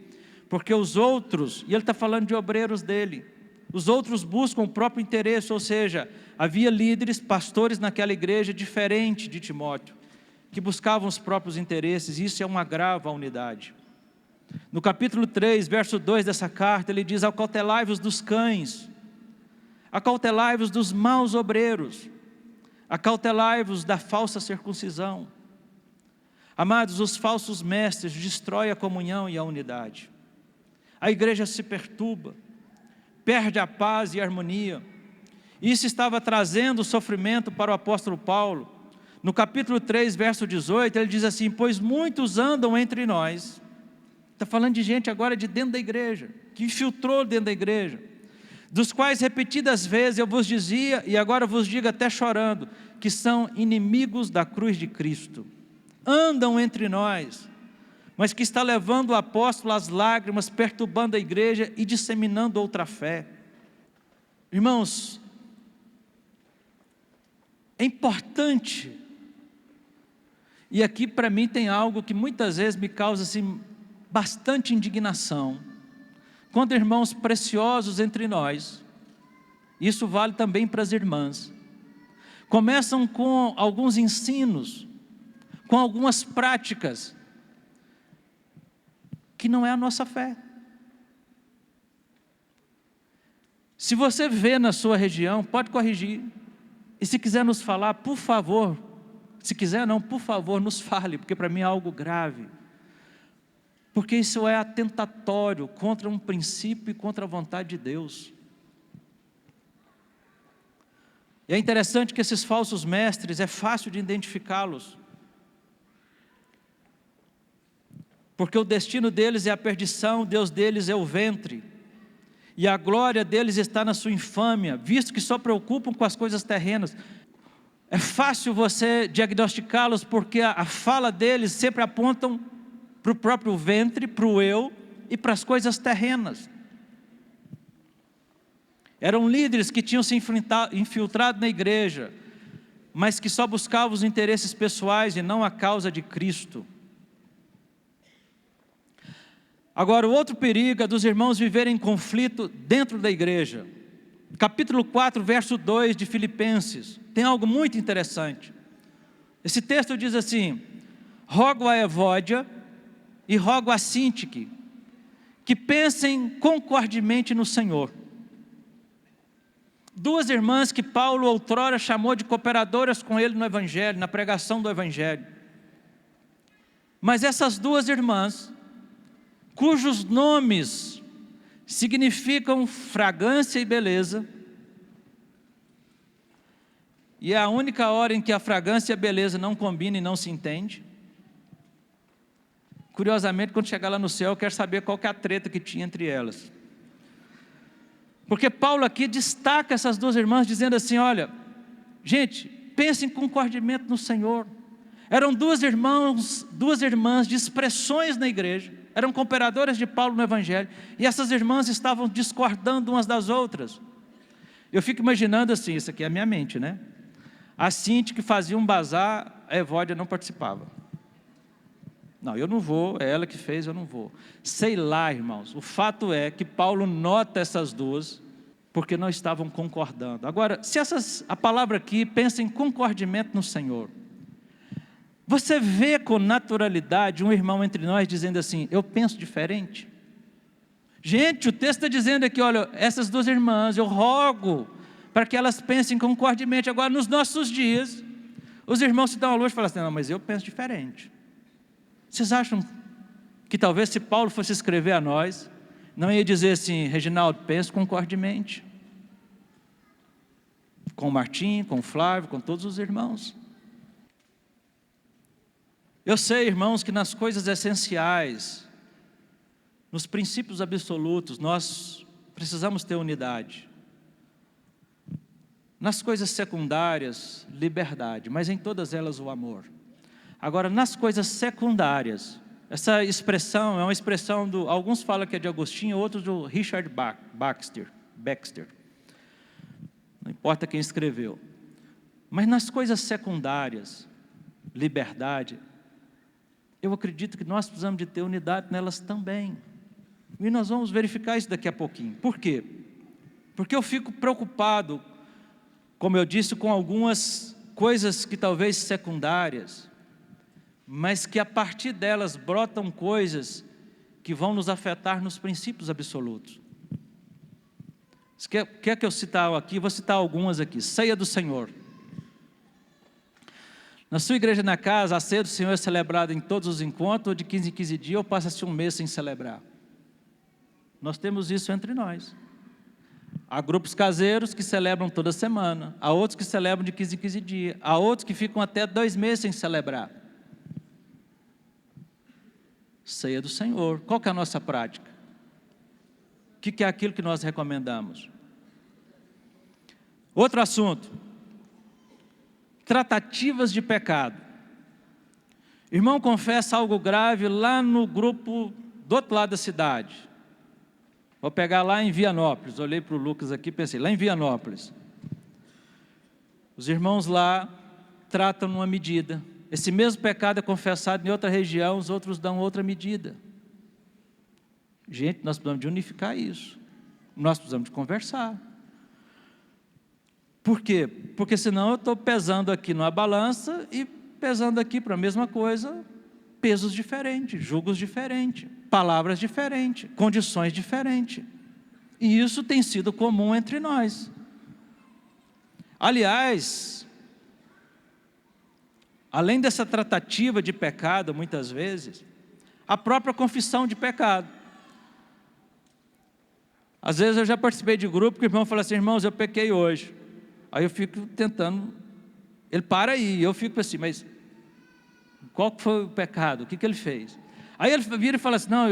porque os outros, e ele está falando de obreiros dele, os outros buscam o próprio interesse, ou seja, havia líderes, pastores naquela igreja diferente de Timóteo, que buscavam os próprios interesses, e isso é um agravo à unidade. No capítulo 3, verso 2 dessa carta, ele diz, acautelai-vos dos cães, acautelai-vos dos maus obreiros, acautelai-vos da falsa circuncisão. Amados, os falsos mestres destroem a comunhão e a unidade. A igreja se perturba, perde a paz e a harmonia. Isso estava trazendo sofrimento para o apóstolo Paulo. No capítulo 3, verso 18, ele diz assim, pois muitos andam entre nós. Está falando de gente agora de dentro da igreja, que infiltrou dentro da igreja, dos quais repetidas vezes eu vos dizia, e agora vos digo até chorando, que são inimigos da cruz de Cristo. Andam entre nós, mas que está levando o apóstolo às lágrimas, perturbando a igreja e disseminando outra fé. Irmãos, é importante, e aqui para mim tem algo que muitas vezes me causa assim, bastante indignação, quando irmãos preciosos entre nós, isso vale também para as irmãs, começam com alguns ensinos, com algumas práticas, que não é a nossa fé. Se você vê na sua região, pode corrigir, e se quiser nos falar, por favor, se quiser não, por favor, nos fale, porque para mim é algo grave, porque isso é atentatório contra um princípio e contra a vontade de Deus. E é interessante que esses falsos mestres, é fácil de identificá-los, porque o destino deles é a perdição, o Deus deles é o ventre, e a glória deles está na sua infâmia, visto que só preocupam com as coisas terrenas. É fácil você diagnosticá-los, porque a fala deles sempre apontam para o próprio ventre, para o eu e para as coisas terrenas. Eram líderes que tinham se infiltrado na igreja, mas que só buscavam os interesses pessoais e não a causa de Cristo. Agora, o outro perigo é dos irmãos viverem em conflito dentro da igreja. Capítulo 4, verso 2 de Filipenses, tem algo muito interessante. Esse texto diz assim, rogo a Evódia e rogo a Sintique, que pensem concordemente no Senhor. Duas irmãs que Paulo outrora chamou de cooperadoras com ele no Evangelho, na pregação do Evangelho. Mas essas duas irmãs, cujos nomes significam fragrância e beleza, e é a única hora em que a fragrância e a beleza não combinam e não se entendem. Curiosamente, quando chegar lá no céu, eu quero saber qual que é a treta que tinha entre elas. Porque Paulo aqui destaca essas duas irmãs, dizendo assim, olha, gente, pensem com concordiamento no Senhor. Eram duas irmãs de expressões na igreja, eram cooperadoras de Paulo no Evangelho, e essas irmãs estavam discordando umas das outras. Eu fico imaginando assim, isso aqui é a minha mente, né? A Cinti que fazia um bazar, a Evódia não participava. Não, eu não vou, é ela que fez, eu não vou. Sei lá, irmãos, o fato é que Paulo nota essas duas, porque não estavam concordando. Agora, se a palavra aqui, pensa em concordiamento no Senhor. Você vê com naturalidade um irmão entre nós dizendo assim, eu penso diferente. Gente, o texto está dizendo aqui, olha, essas duas irmãs, eu rogo para que elas pensem concordiamente. Agora, nos nossos dias, os irmãos se dão à luz e falam assim, não, mas eu penso diferente. Vocês acham que talvez se Paulo fosse escrever a nós, não ia dizer assim, Reginaldo, penso concordemente. Com o Martim, com o Flávio, com todos os irmãos. Eu sei, irmãos, que nas coisas essenciais, nos princípios absolutos, nós precisamos ter unidade. Nas coisas secundárias, liberdade, mas em todas elas o amor. Agora, nas coisas secundárias, essa expressão é uma expressão alguns falam que é de Agostinho, outros do Richard Baxter. Não importa quem escreveu. Mas nas coisas secundárias, liberdade, eu acredito que nós precisamos de ter unidade nelas também. E nós vamos verificar isso daqui a pouquinho. Por quê? Porque eu fico preocupado, como eu disse, com algumas coisas que talvez secundárias, mas que a partir delas brotam coisas que vão nos afetar nos princípios absolutos. Quer que eu citar aqui? Vou citar algumas aqui. Ceia do Senhor. Na sua igreja na casa, a ceia do Senhor é celebrada em todos os encontros, ou de 15 em 15 dias, ou passa-se um mês sem celebrar. Nós temos isso entre nós. Há grupos caseiros que celebram toda semana, há outros que celebram de 15 em 15 dias, há outros que ficam até 2 meses sem celebrar. Ceia do Senhor. Qual que é a nossa prática? O que é aquilo que nós recomendamos? Outro assunto. Tratativas de pecado. Irmão confessa algo grave lá no grupo do outro lado da cidade. Vou pegar lá em Vianópolis. Olhei para o Lucas aqui e pensei, lá em Vianópolis. Os irmãos lá tratam numa medida. Esse mesmo pecado é confessado em outra região, os outros dão outra medida. Gente, nós precisamos de unificar isso. Nós precisamos de conversar. Por quê? Porque senão eu estou pesando aqui numa balança e pesando aqui para a mesma coisa, pesos diferentes, julgos diferentes, palavras diferentes, condições diferentes. E isso tem sido comum entre nós. Aliás, além dessa tratativa de pecado, muitas vezes, a própria confissão de pecado. Às vezes eu já participei de grupo que o irmão fala assim, irmãos, eu pequei hoje. Aí eu fico tentando, ele para aí, eu fico assim, mas qual foi o pecado? O que ele fez? Aí ele vira e fala assim, não,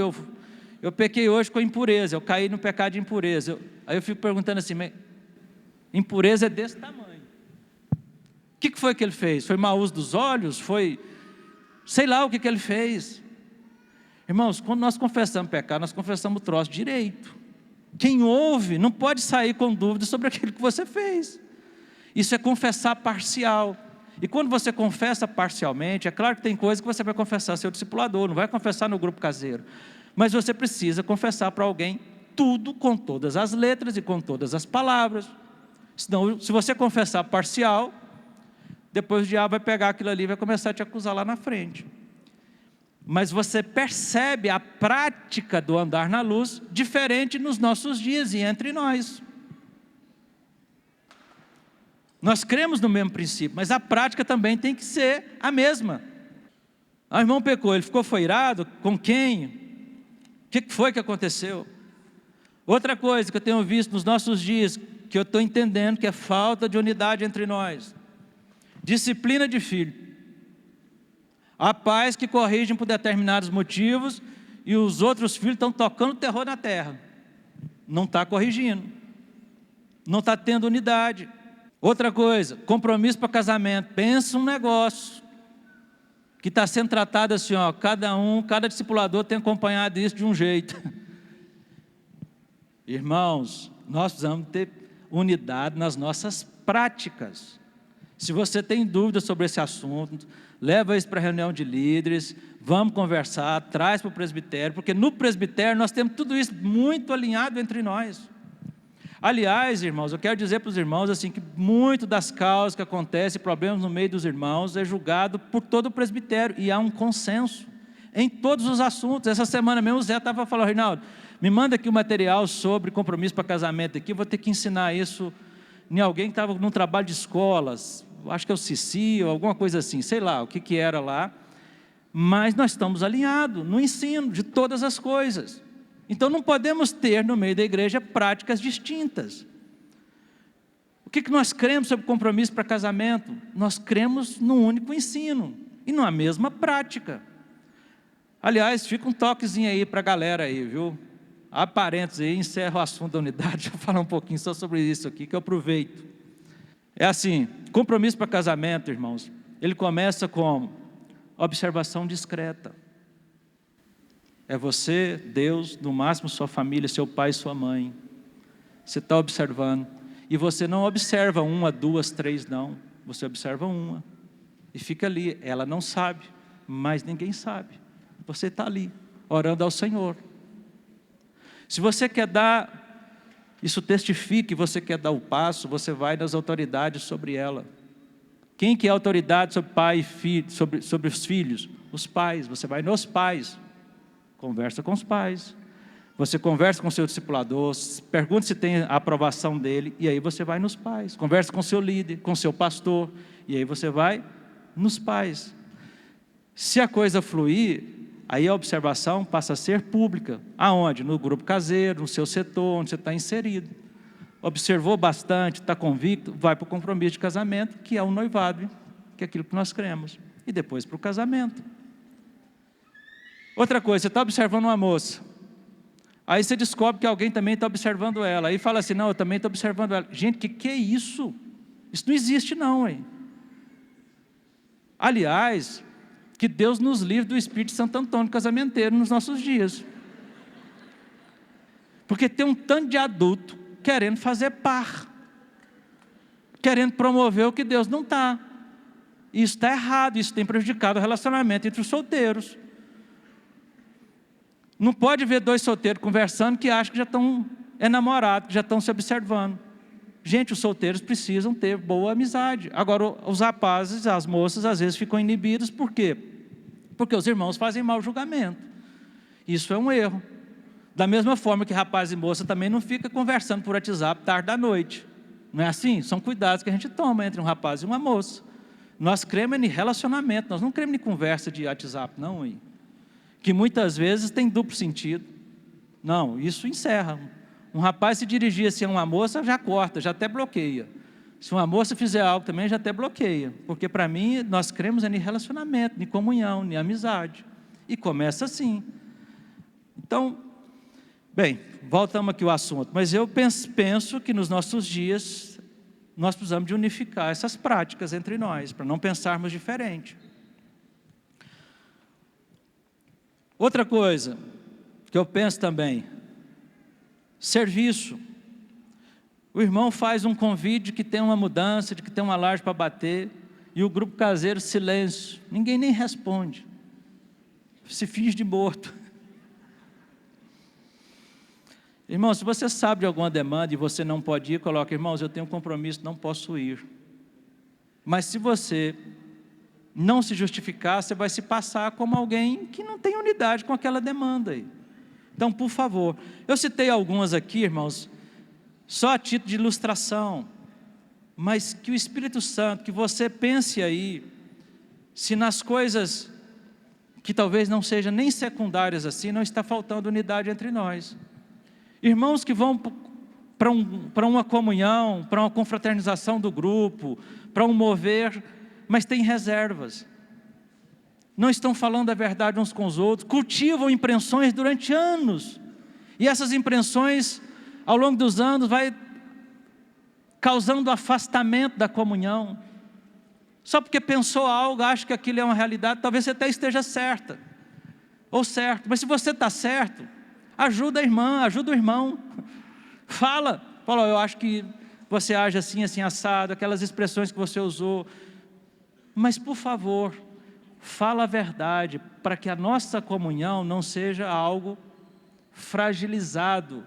eu pequei hoje com impureza, eu caí no pecado de impureza. Aí eu fico perguntando assim, mas impureza é desse tamanho. O que foi que ele fez? Foi mau uso dos olhos? Foi, sei lá o que ele fez. Irmãos, quando nós confessamos pecado, nós confessamos o troço direito. Quem ouve não pode sair com dúvida sobre aquilo que você fez. Isso é confessar parcial. E quando você confessa parcialmente, é claro que tem coisa que você vai confessar ao seu discipulador, não vai confessar no grupo caseiro. Mas você precisa confessar para alguém tudo com todas as letras e com todas as palavras. Senão, se você confessar parcial, depois o diabo vai pegar aquilo ali e vai começar a te acusar lá na frente. Mas você percebe a prática do andar na luz diferente nos nossos dias e entre nós. Nós cremos no mesmo princípio, mas a prática também tem que ser a mesma. O irmão pecou, ele ficou irado? Com quem? O que foi que aconteceu? Outra coisa que eu tenho visto nos nossos dias, que eu estou entendendo que é falta de unidade entre nós. Disciplina de filho. Há pais que corrigem por determinados motivos e os outros filhos estão tocando terror na terra. Não está corrigindo. Não está tendo unidade. Outra coisa, compromisso para casamento. Pensa um negócio que está sendo tratado assim, ó, cada discipulador tem acompanhado isso de um jeito. Irmãos, nós precisamos ter unidade nas nossas práticas. Se você tem dúvidas sobre esse assunto, leva isso para a reunião de líderes, vamos conversar, traz para o presbitério, porque no presbitério nós temos tudo isso muito alinhado entre nós. Aliás, irmãos, eu quero dizer para os irmãos assim, que muito das causas que acontecem, problemas no meio dos irmãos, é julgado por todo o presbitério, e há um consenso em todos os assuntos. Essa semana mesmo o Zé estava falando: Reinaldo, me manda aqui o material sobre compromisso para casamento aqui, eu vou ter que ensinar isso em alguém que estava num trabalho de escolas, acho que é o Cici, ou alguma coisa assim, sei lá o que era lá, mas nós estamos alinhados no ensino de todas as coisas. Então não podemos ter no meio da igreja práticas distintas. O que nós cremos sobre compromisso para casamento? Nós cremos num único ensino e numa mesma prática. Aliás, fica um toquezinho aí para a galera aí, viu? Há parênteses aí, encerro o assunto da unidade, deixa eu falar um pouquinho só sobre isso aqui, que eu aproveito. É assim, compromisso para casamento, irmãos, ele começa com observação discreta. É você, Deus, no máximo sua família, seu pai e sua mãe. Você está observando. E você não observa uma, duas, três, não. Você observa uma. E fica ali. Ela não sabe, mas ninguém sabe. Você está ali, orando ao Senhor. Se você quer dar, isso testifique, você quer dar o passo, você vai nas autoridades sobre ela. Quem que é autoridade sobre pai e filho, sobre os filhos? Os pais. Você vai nos pais. Conversa com os pais, você conversa com o seu discipulador, pergunta se tem a aprovação dele, e aí você vai nos pais. Conversa com o seu líder, com o seu pastor, e aí você vai nos pais. Se a coisa fluir, aí a observação passa a ser pública. Aonde? No grupo caseiro, no seu setor, onde você está inserido. Observou bastante, está convicto, vai para o compromisso de casamento, que é o noivado, que é aquilo que nós cremos, e depois para o casamento. Outra coisa, você está observando uma moça, aí você descobre que alguém também está observando ela, aí fala assim: não, eu também estou observando ela. Gente, que é isso? Isso não existe não, hein? Aliás, que Deus nos livre do espírito de Santo Antônio casamenteiro nos nossos dias, porque tem um tanto de adulto querendo fazer par, querendo promover o que Deus não está. Isso está errado, isso tem prejudicado o relacionamento entre os solteiros. Não pode ver dois solteiros conversando que acham que já estão namorados, que já estão se observando. Gente, os solteiros precisam ter boa amizade. Agora, os rapazes, as moças, às vezes ficam inibidos. Por quê? Porque os irmãos fazem mau julgamento. Isso é um erro. Da mesma forma que rapaz e moça também não fica conversando por WhatsApp tarde da noite. Não é assim? São cuidados que a gente toma entre um rapaz e uma moça. Nós cremos em relacionamento, nós não cremos em conversa de WhatsApp, não, hein? Que muitas vezes tem duplo sentido. Não, isso encerra. Um rapaz se dirigir assim a uma moça, já corta, já até bloqueia. Se uma moça fizer algo também, já até bloqueia. Porque para mim, nós cremos em relacionamento, em comunhão, em amizade. E começa assim. Então, bem, voltamos aqui ao assunto. Mas eu penso que nos nossos dias, nós precisamos de unificar essas práticas entre nós, para não pensarmos diferente. Outra coisa que eu penso também, serviço. O irmão faz um convite de que tem uma mudança, de que tem uma laje para bater, e o grupo caseiro, silêncio, ninguém nem responde, se finge de morto. Irmão, se você sabe de alguma demanda e você não pode ir, coloca: irmãos, eu tenho um compromisso, não posso ir. Mas se você não se justificar, você vai se passar como alguém que não tem unidade com aquela demanda aí. Então, por favor, eu citei algumas aqui, irmãos, só a título de ilustração, mas que o Espírito Santo, que você pense aí, se nas coisas que talvez não sejam nem secundárias assim, não está faltando unidade entre nós. Irmãos que vão para uma comunhão, para uma confraternização do grupo, para um mover, mas têm reservas. Não estão falando a verdade uns com os outros, cultivam impressões durante anos. E essas impressões, ao longo dos anos, vai causando afastamento da comunhão. Só porque pensou algo, acha que aquilo é uma realidade, talvez você até esteja certa, ou certo. Mas se você está certo, ajuda a irmã, ajuda o irmão. Fala, eu acho que você age assim, assim, assado, aquelas expressões que você usou. Mas por favor, fala a verdade, para que a nossa comunhão não seja algo fragilizado,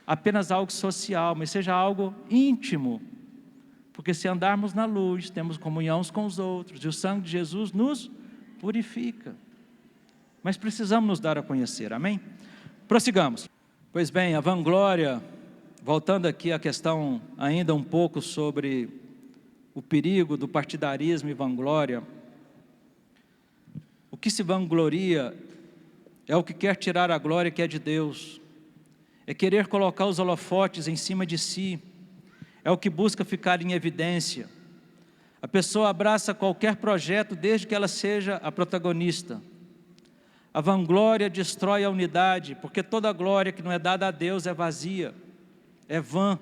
apenas algo social, mas seja algo íntimo. Porque se andarmos na luz, temos comunhão uns com os outros, e o sangue de Jesus nos purifica. Mas precisamos nos dar a conhecer, amém? Prossigamos. Pois bem, a vanglória, voltando aqui à questão ainda um pouco sobre o perigo do partidarismo e vanglória. O que se vangloria é o que quer tirar a glória que é de Deus, é querer colocar os holofotes em cima de si, é o que busca ficar em evidência. A pessoa abraça qualquer projeto desde que ela seja a protagonista. A vanglória destrói a unidade, porque toda glória que não é dada a Deus é vazia, é vã.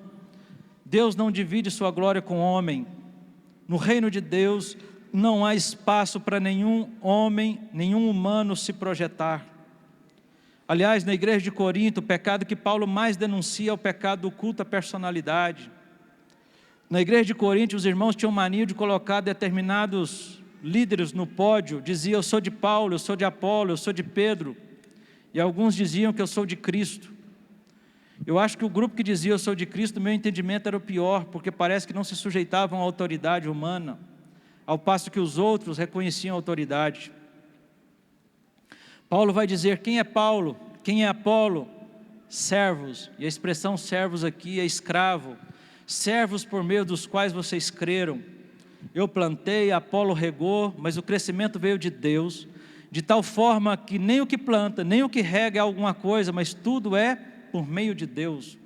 Deus não divide sua glória com o homem. No reino de Deus não há espaço para nenhum homem, nenhum humano se projetar. Aliás, na igreja de Corinto, o pecado que Paulo mais denuncia é o pecado do culto à personalidade. Na igreja de Corinto, os irmãos tinham mania de colocar determinados líderes no pódio, diziam: eu sou de Paulo, eu sou de Apolo, eu sou de Pedro, e alguns diziam que eu sou de Cristo. Eu acho que o grupo que dizia eu sou de Cristo, meu entendimento era o pior, porque parece que não se sujeitavam à autoridade humana, ao passo que os outros reconheciam a autoridade. Paulo vai dizer: quem é Paulo? Quem é Apolo? Servos, e a expressão servos aqui é escravo, servos por meio dos quais vocês creram. Eu plantei, Apolo regou, mas o crescimento veio de Deus, de tal forma que nem o que planta, nem o que rega é alguma coisa, mas tudo é por meio de Deus.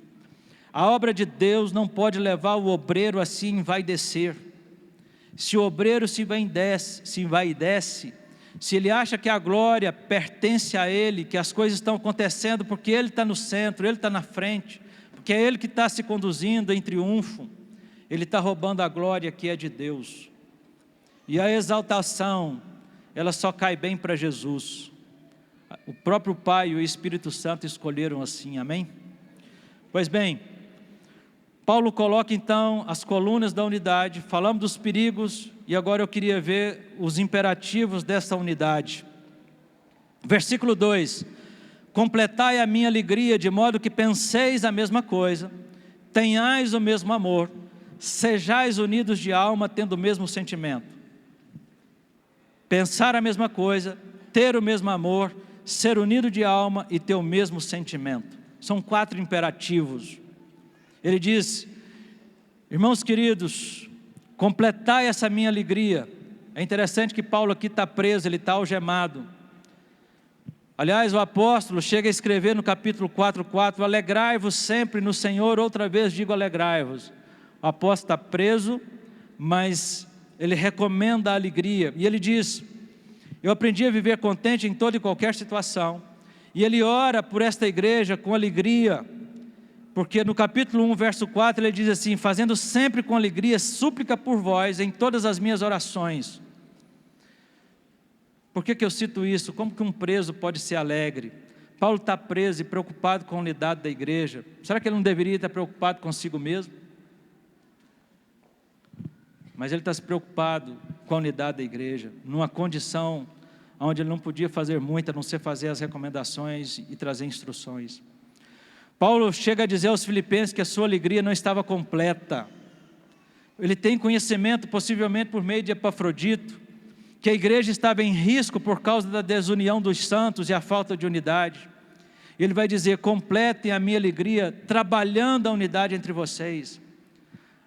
A obra de Deus não pode levar o obreiro a se envaidecer. Se o obreiro se envaidece, se ele acha que a glória pertence a ele, que as coisas estão acontecendo porque ele está no centro, ele está na frente, porque é ele que está se conduzindo em triunfo, ele está roubando a glória que é de Deus. E a exaltação, ela só cai bem para Jesus. O próprio Pai e o Espírito Santo escolheram assim, amém? Pois bem, Paulo coloca então as colunas da unidade, falamos dos perigos, e agora eu queria ver os imperativos dessa unidade. Versículo 2: completai a minha alegria, de modo que penseis a mesma coisa, tenhais o mesmo amor, sejais unidos de alma, tendo o mesmo sentimento. Pensar a mesma coisa, ter o mesmo amor, ser unido de alma e ter o mesmo sentimento. São 4 imperativos. Ele diz: irmãos queridos, completai essa minha alegria. É interessante que Paulo aqui está preso, ele está algemado. Aliás, o apóstolo chega a escrever no capítulo 4:4, alegrai-vos sempre no Senhor, outra vez digo alegrai-vos. O apóstolo está preso, mas ele recomenda a alegria, e ele diz: eu aprendi a viver contente em toda e qualquer situação, e ele ora por esta igreja com alegria, porque no capítulo 1, verso 4, ele diz assim: fazendo sempre com alegria súplica por vós em todas as minhas orações. Por que eu cito isso? Como que um preso pode ser alegre? Paulo está preso e preocupado com a unidade da igreja. Será que ele não deveria estar preocupado consigo mesmo? Mas ele está se preocupado com a unidade da igreja, numa condição onde ele não podia fazer muito, a não ser fazer as recomendações e trazer instruções. Paulo chega a dizer aos filipenses que a sua alegria não estava completa. Ele tem conhecimento, possivelmente por meio de Epafrodito, que a igreja estava em risco por causa da desunião dos santos e a falta de unidade. Ele vai dizer: completem a minha alegria trabalhando a unidade entre vocês.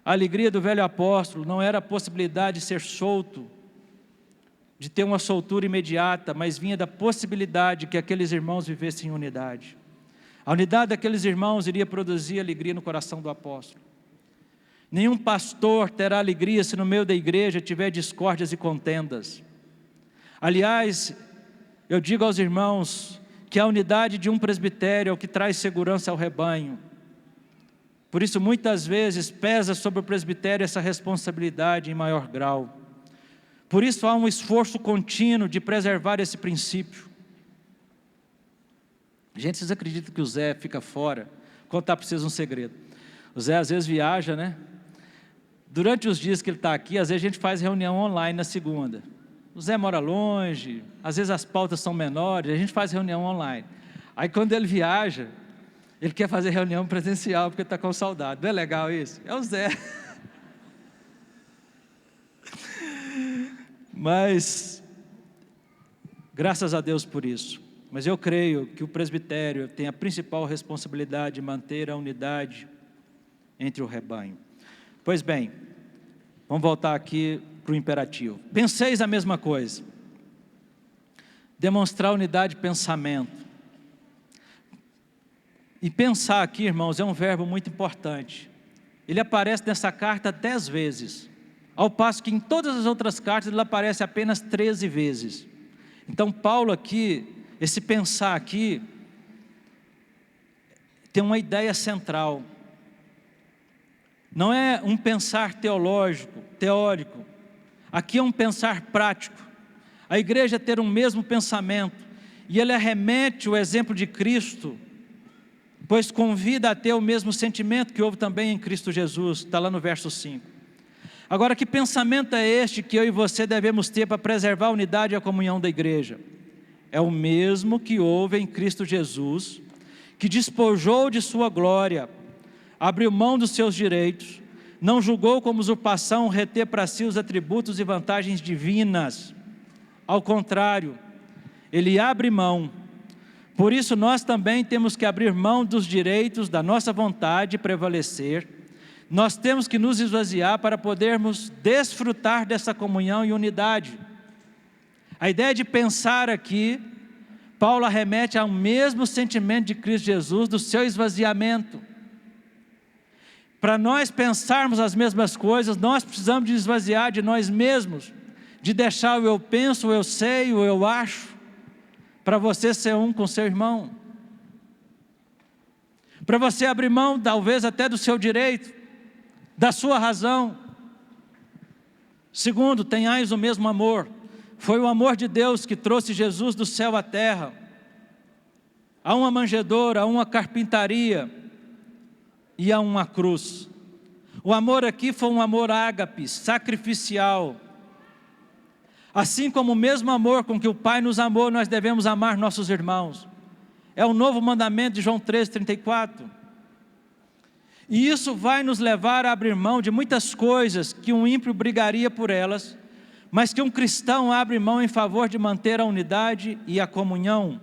A alegria do velho apóstolo não era a possibilidade de ser solto de ter uma soltura imediata, mas vinha da possibilidade que aqueles irmãos vivessem em unidade. A unidade daqueles irmãos iria produzir alegria no coração do apóstolo. Nenhum pastor terá alegria se no meio da igreja tiver discórdias e contendas. Aliás, eu digo aos irmãos que a unidade de um presbitério é o que traz segurança ao rebanho. Por isso, muitas vezes, pesa sobre o presbitério essa responsabilidade em maior grau. Por isso, há um esforço contínuo de preservar esse princípio. Gente, vocês acreditam que o Zé fica fora? Vou contar para vocês um segredo. O Zé às vezes viaja, né? Durante os dias que ele está aqui, às vezes a gente faz reunião online na segunda. O Zé mora longe, às vezes as pautas são menores, a gente faz reunião online. Aí quando ele viaja, ele quer fazer reunião presencial, porque está com saudade. Não é legal isso? É o Zé. Mas, graças a Deus por isso. Mas eu creio que o presbitério tem a principal responsabilidade de manter a unidade entre o rebanho. Pois bem, vamos voltar aqui para o imperativo. Penseis a mesma coisa. Demonstrar unidade de pensamento. E pensar aqui, irmãos, é um verbo muito importante. Ele aparece nessa carta 10 vezes, ao passo que em todas as outras cartas ele aparece apenas 13 vezes. Então Paulo aqui, esse pensar aqui, tem uma ideia central. Não é um pensar teológico, teórico. Aqui é um pensar prático. A igreja ter um mesmo pensamento. E ele arremete o exemplo de Cristo, pois convida a ter o mesmo sentimento que houve também em Cristo Jesus. Está lá no verso 5. Agora, que pensamento é este que eu e você devemos ter para preservar a unidade e a comunhão da igreja? É o mesmo que houve em Cristo Jesus, que despojou de sua glória, abriu mão dos seus direitos, não julgou como usurpação reter para si os atributos e vantagens divinas. Ao contrário, ele abre mão. Por isso nós também temos que abrir mão dos direitos da nossa vontade e prevalecer. Nós temos que nos esvaziar para podermos desfrutar dessa comunhão e unidade. A ideia de pensar aqui, Paulo arremete ao mesmo sentimento de Cristo Jesus, do seu esvaziamento. Para nós pensarmos as mesmas coisas, nós precisamos de esvaziar de nós mesmos, de deixar o eu penso, o eu sei, o eu acho, para você ser um com seu irmão. Para você abrir mão, talvez até do seu direito, da sua razão. Segundo, tenhais o mesmo amor. Foi o amor de Deus que trouxe Jesus do céu à terra. Há uma manjedoura, há uma carpintaria e há uma cruz. O amor aqui foi um amor ágape, sacrificial. Assim como o mesmo amor com que o Pai nos amou, nós devemos amar nossos irmãos. É o novo mandamento de João 13:34. E isso vai nos levar a abrir mão de muitas coisas que um ímpio brigaria por elas, mas que um cristão abre mão em favor de manter a unidade e a comunhão.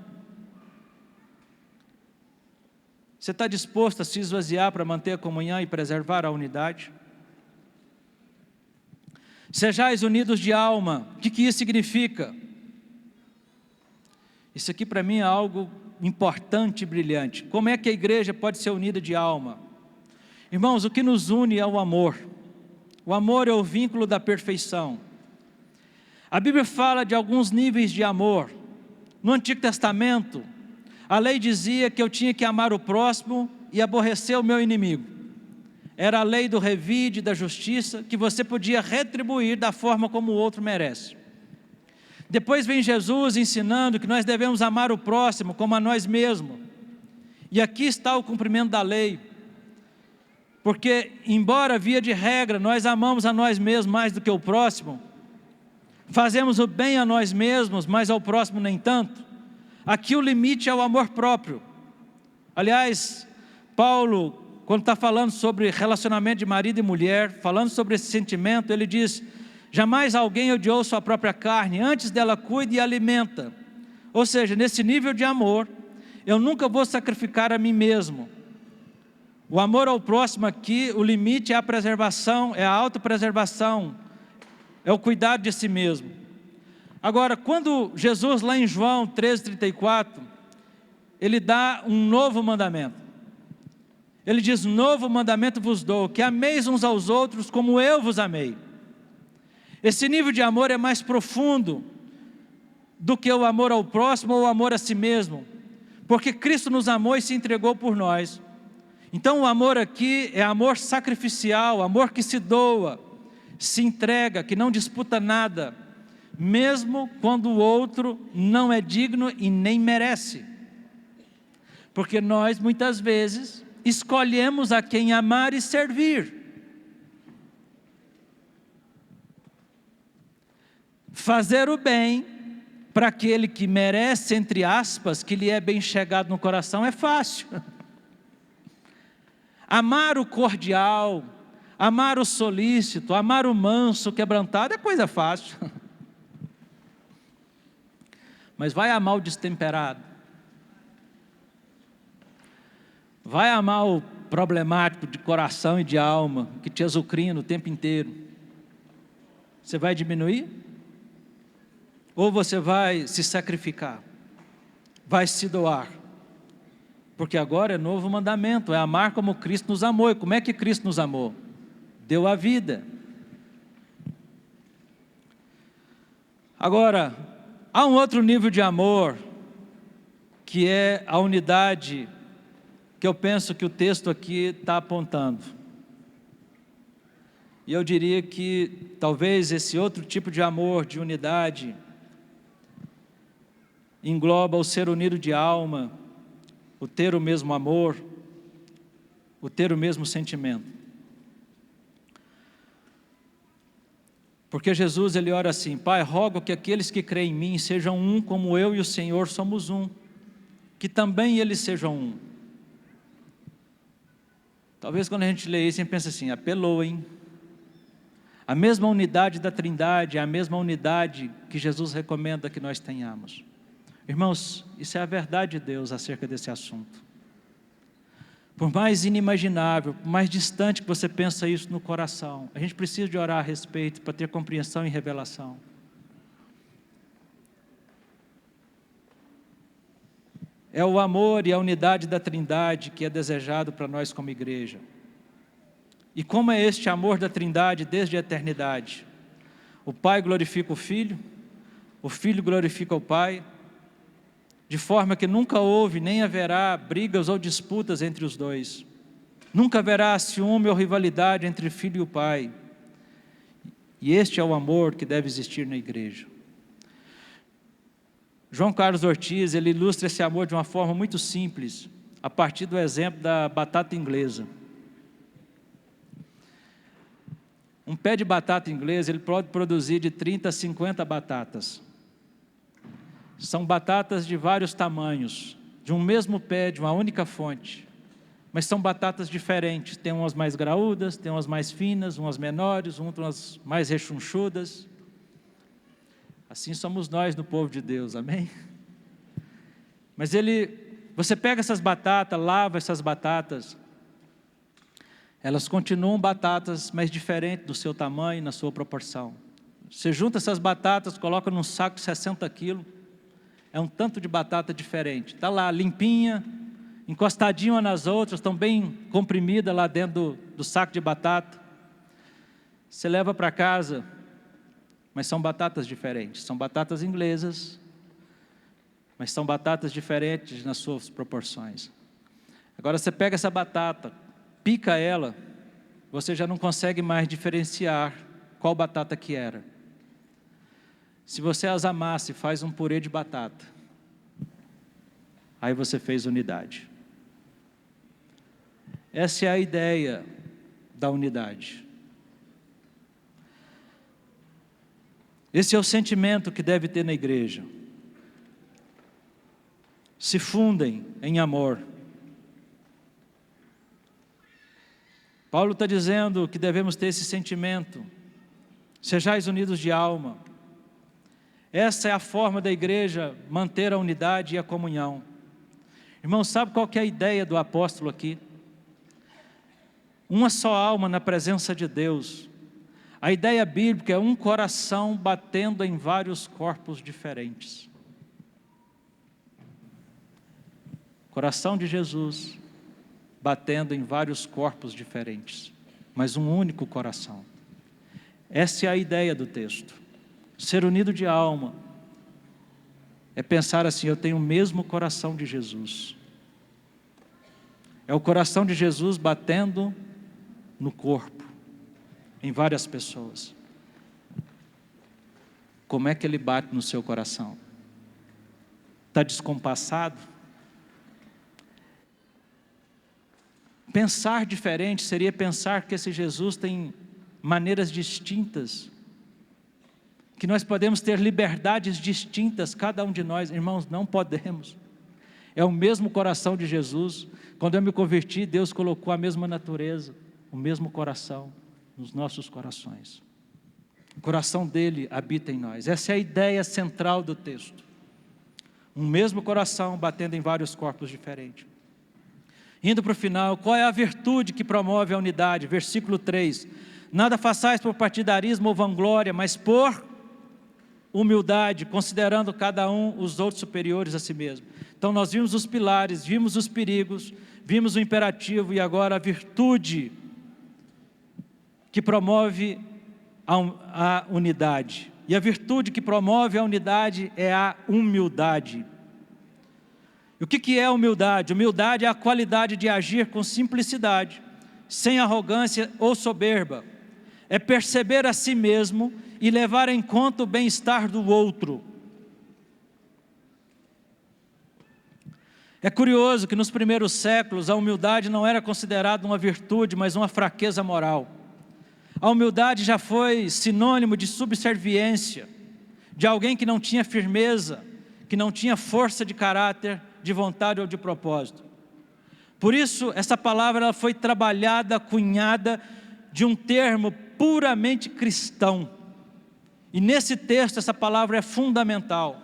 Você está disposto a se esvaziar para manter a comunhão e preservar a unidade? Sejais unidos de alma. O que isso significa? Isso aqui para mim é algo importante e brilhante. Como é que a igreja pode ser unida de alma? Irmãos, o que nos une é o amor. O amor é o vínculo da perfeição. A Bíblia fala de alguns níveis de amor. No Antigo Testamento, a lei dizia que eu tinha que amar o próximo e aborrecer o meu inimigo. Era a lei do revide, da justiça, que você podia retribuir da forma como o outro merece. Depois vem Jesus ensinando que nós devemos amar o próximo como a nós mesmos. E aqui está o cumprimento da lei. Porque, embora via de regra, nós amamos a nós mesmos mais do que o próximo, fazemos o bem a nós mesmos, mas ao próximo nem tanto. Aqui o limite é o amor próprio. Aliás, Paulo, quando está falando sobre relacionamento de marido e mulher, falando sobre esse sentimento, ele diz: jamais alguém odiou sua própria carne, antes dela cuida e alimenta. Ou seja, nesse nível de amor, eu nunca vou sacrificar a mim mesmo. O amor ao próximo aqui, o limite é a preservação, é a autopreservação, é o cuidado de si mesmo. Agora, quando Jesus, lá em João 13:34, ele dá um novo mandamento. Ele diz: novo mandamento vos dou, que ameis uns aos outros como eu vos amei. Esse nível de amor é mais profundo do que o amor ao próximo ou o amor a si mesmo, porque Cristo nos amou e se entregou por nós. Então o amor aqui é amor sacrificial, amor que se doa, se entrega, que não disputa nada, mesmo quando o outro não é digno e nem merece. Porque nós muitas vezes escolhemos a quem amar e servir. Fazer o bem para aquele que merece, entre aspas, que lhe é bem chegado no coração, é fácil. Amar o cordial, amar o solícito, amar o manso, o quebrantado, é coisa fácil. Mas vai amar o destemperado, vai amar o problemático de coração e de alma, que te azucrina o tempo inteiro, você vai diminuir? Ou você vai se sacrificar, vai se doar? Porque agora é novo mandamento, é amar como Cristo nos amou. E como é que Cristo nos amou? Deu a vida. Agora, há um outro nível de amor, que é a unidade, que eu penso que o texto aqui está apontando. E eu diria que talvez esse outro tipo de amor, de unidade, engloba o ser unido de alma, o ter o mesmo amor, o ter o mesmo sentimento. Porque Jesus, ele ora assim: Pai, rogo que aqueles que creem em mim sejam um, como eu e o Senhor somos um, que também eles sejam um. Talvez quando a gente lê isso, a gente pensa assim: apelou, hein? A mesma unidade da Trindade é a mesma unidade que Jesus recomenda que nós tenhamos. Irmãos, isso é a verdade de Deus acerca desse assunto. Por mais inimaginável, por mais distante que você pensa isso no coração, a gente precisa de orar a respeito para ter compreensão e revelação. É o amor e a unidade da Trindade que é desejado para nós como igreja. E como é este amor da Trindade desde a eternidade? O Pai glorifica o Filho glorifica o Pai, de forma que nunca houve nem haverá brigas ou disputas entre os dois. Nunca haverá ciúme ou rivalidade entre o Filho e o Pai. E este é o amor que deve existir na igreja. João Carlos Ortiz, ele ilustra esse amor de uma forma muito simples, a partir do exemplo da batata inglesa. Um pé de batata inglesa, ele pode produzir de 30 a 50 batatas. São batatas de vários tamanhos, de um mesmo pé, de uma única fonte. Mas são batatas diferentes, tem umas mais graúdas, tem umas mais finas, umas menores, umas mais rechonchudas. Assim somos nós no povo de Deus, amém? Mas você pega essas batatas, lava essas batatas, elas continuam batatas, mas diferentes do seu tamanho, na sua proporção. Você junta essas batatas, coloca num saco de 60 quilos, é um tanto de batata diferente. Está lá, limpinha, encostadinha umas nas outras, estão bem comprimidas lá dentro do saco de batata. Você leva para casa, mas são batatas diferentes. São batatas inglesas, mas são batatas diferentes nas suas proporções. Agora você pega essa batata, pica ela, você já não consegue mais diferenciar qual batata que era. Se você as amassa e faz um purê de batata, aí você fez unidade. Essa é a ideia da unidade. Esse é o sentimento que deve ter na igreja. Se fundem em amor. Paulo está dizendo que devemos ter esse sentimento. Sejais unidos de alma. Essa é a forma da igreja manter a unidade e a comunhão. Irmão, sabe qual que é a ideia do apóstolo aqui? Uma só alma na presença de Deus. A ideia bíblica é um coração batendo em vários corpos diferentes. Coração de Jesus batendo em vários corpos diferentes, mas um único coração. Essa é a ideia do texto. Ser unido de alma é pensar assim: eu tenho o mesmo coração de Jesus. É o coração de Jesus batendo no corpo, em várias pessoas. Como é que ele bate no seu coração? Está descompassado? Pensar diferente seria pensar que esse Jesus tem maneiras distintas, que nós podemos ter liberdades distintas, cada um de nós. Irmãos, não podemos. É o mesmo coração de Jesus. Quando eu me converti, Deus colocou a mesma natureza, o mesmo coração nos nossos corações. O coração dele habita em nós. Essa é a ideia central do texto. Um mesmo coração batendo em vários corpos diferentes. Indo para o final, qual é a virtude que promove a unidade? Versículo 3. Nada façais por partidarismo ou vanglória, mas por humildade, considerando cada um os outros superiores a si mesmo. Então nós vimos os pilares, vimos os perigos, vimos o imperativo e agora a virtude que promove a unidade. E a virtude que promove a unidade é a humildade. E o que é humildade? Humildade é a qualidade de agir com simplicidade, sem arrogância ou soberba. É perceber a si mesmo e levar em conta o bem-estar do outro. É curioso que nos primeiros séculos a humildade não era considerada uma virtude, mas uma fraqueza moral. A humildade já foi sinônimo de subserviência, de alguém que não tinha firmeza, que não tinha força de caráter, de vontade ou de propósito. Por isso, essa palavra ela foi trabalhada, cunhada de um termo puramente cristão. E nesse texto essa palavra é fundamental,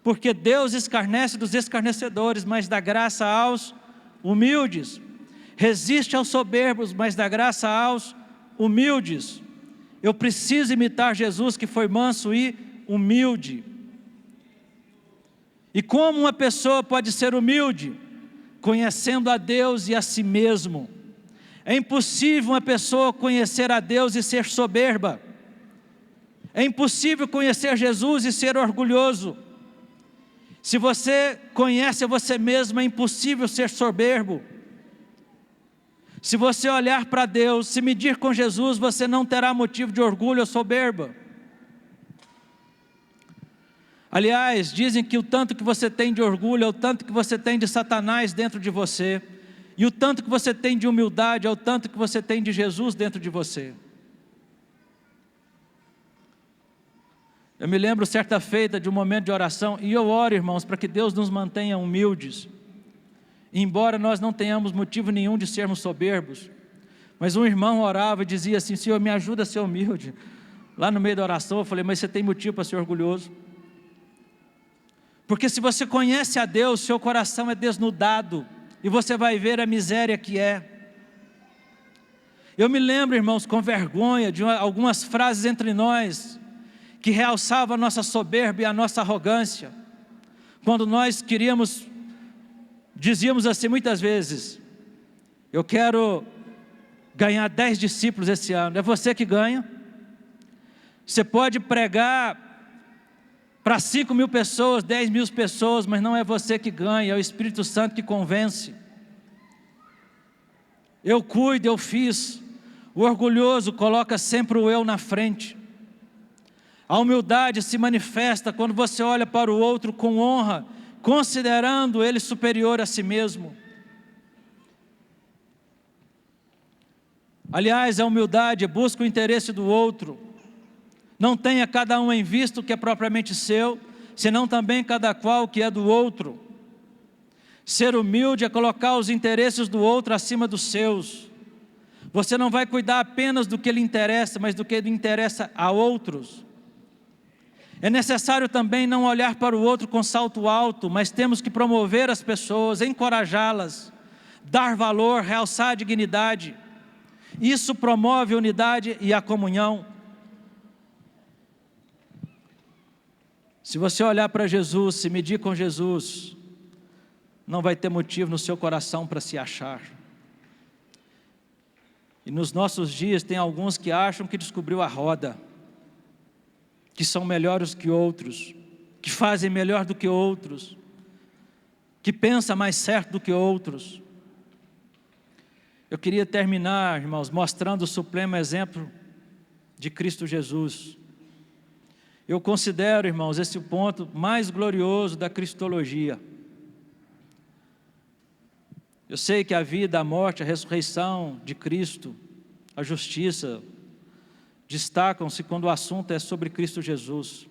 porque Deus escarnece dos escarnecedores, mas dá graça aos humildes. Resiste aos soberbos, mas dá graça aos humildes. Eu preciso imitar Jesus, que foi manso e humilde. E como uma pessoa pode ser humilde? Conhecendo a Deus e a si mesmo. É impossível uma pessoa conhecer a Deus e ser soberba. É impossível conhecer Jesus e ser orgulhoso. Se você conhece a você mesmo, é impossível ser soberbo. Se você olhar para Deus, se medir com Jesus, você não terá motivo de orgulho ou soberba. Aliás, dizem que o tanto que você tem de orgulho é o tanto que você tem de Satanás dentro de você. E o tanto que você tem de humildade é o tanto que você tem de Jesus dentro de você. Eu me lembro certa feita de um momento de oração, e eu oro, irmãos, para que Deus nos mantenha humildes. Embora nós não tenhamos motivo nenhum de sermos soberbos. Mas um irmão orava e dizia assim: Senhor, me ajuda a ser humilde. Lá no meio da oração eu falei: mas você tem motivo para ser orgulhoso? Porque se você conhece a Deus, seu coração é desnudado, e você vai ver a miséria que é. Eu me lembro, irmãos, com vergonha, de algumas frases entre nós, que realçavam a nossa soberba e a nossa arrogância, quando nós dizíamos assim muitas vezes: eu quero ganhar 10 discípulos esse ano. É você que ganha. Você pode pregar para 5.000 pessoas, 10.000 pessoas, mas não é você que ganha, é o Espírito Santo que convence. Eu cuido, eu fiz. O orgulhoso coloca sempre o eu na frente. A humildade se manifesta quando você olha para o outro com honra, considerando ele superior a si mesmo. Aliás, a humildade busca o interesse do outro. Não tenha cada um em vista o que é propriamente seu, senão também cada qual o que é do outro. Ser humilde é colocar os interesses do outro acima dos seus. Você não vai cuidar apenas do que lhe interessa, mas do que lhe interessa a outros. É necessário também não olhar para o outro com salto alto, mas temos que promover as pessoas, encorajá-las, dar valor, realçar a dignidade. Isso promove a unidade e a comunhão. Se você olhar para Jesus, se medir com Jesus, não vai ter motivo no seu coração para se achar. E nos nossos dias tem alguns que acham que descobriu a roda, que são melhores que outros, que fazem melhor do que outros, que pensam mais certo do que outros. Eu queria terminar, irmãos, mostrando o supremo exemplo de Cristo Jesus. Eu considero, irmãos, esse o ponto mais glorioso da cristologia. Eu sei que a vida, a morte, a ressurreição de Cristo, a justiça, destacam-se quando o assunto é sobre Cristo Jesus.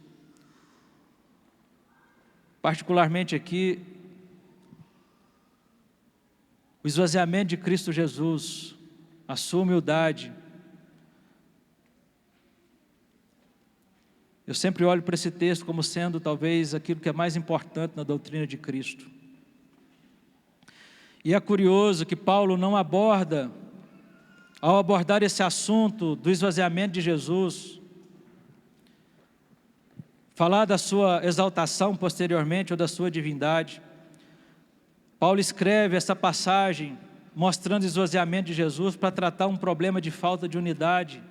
Particularmente aqui, o esvaziamento de Cristo Jesus, a sua humildade. Eu sempre olho para esse texto como sendo talvez aquilo que é mais importante na doutrina de Cristo. E é curioso que Paulo não aborda, ao abordar esse assunto do esvaziamento de Jesus, falar da sua exaltação posteriormente ou da sua divindade. Paulo escreve essa passagem mostrando o esvaziamento de Jesus para tratar um problema de falta de unidade,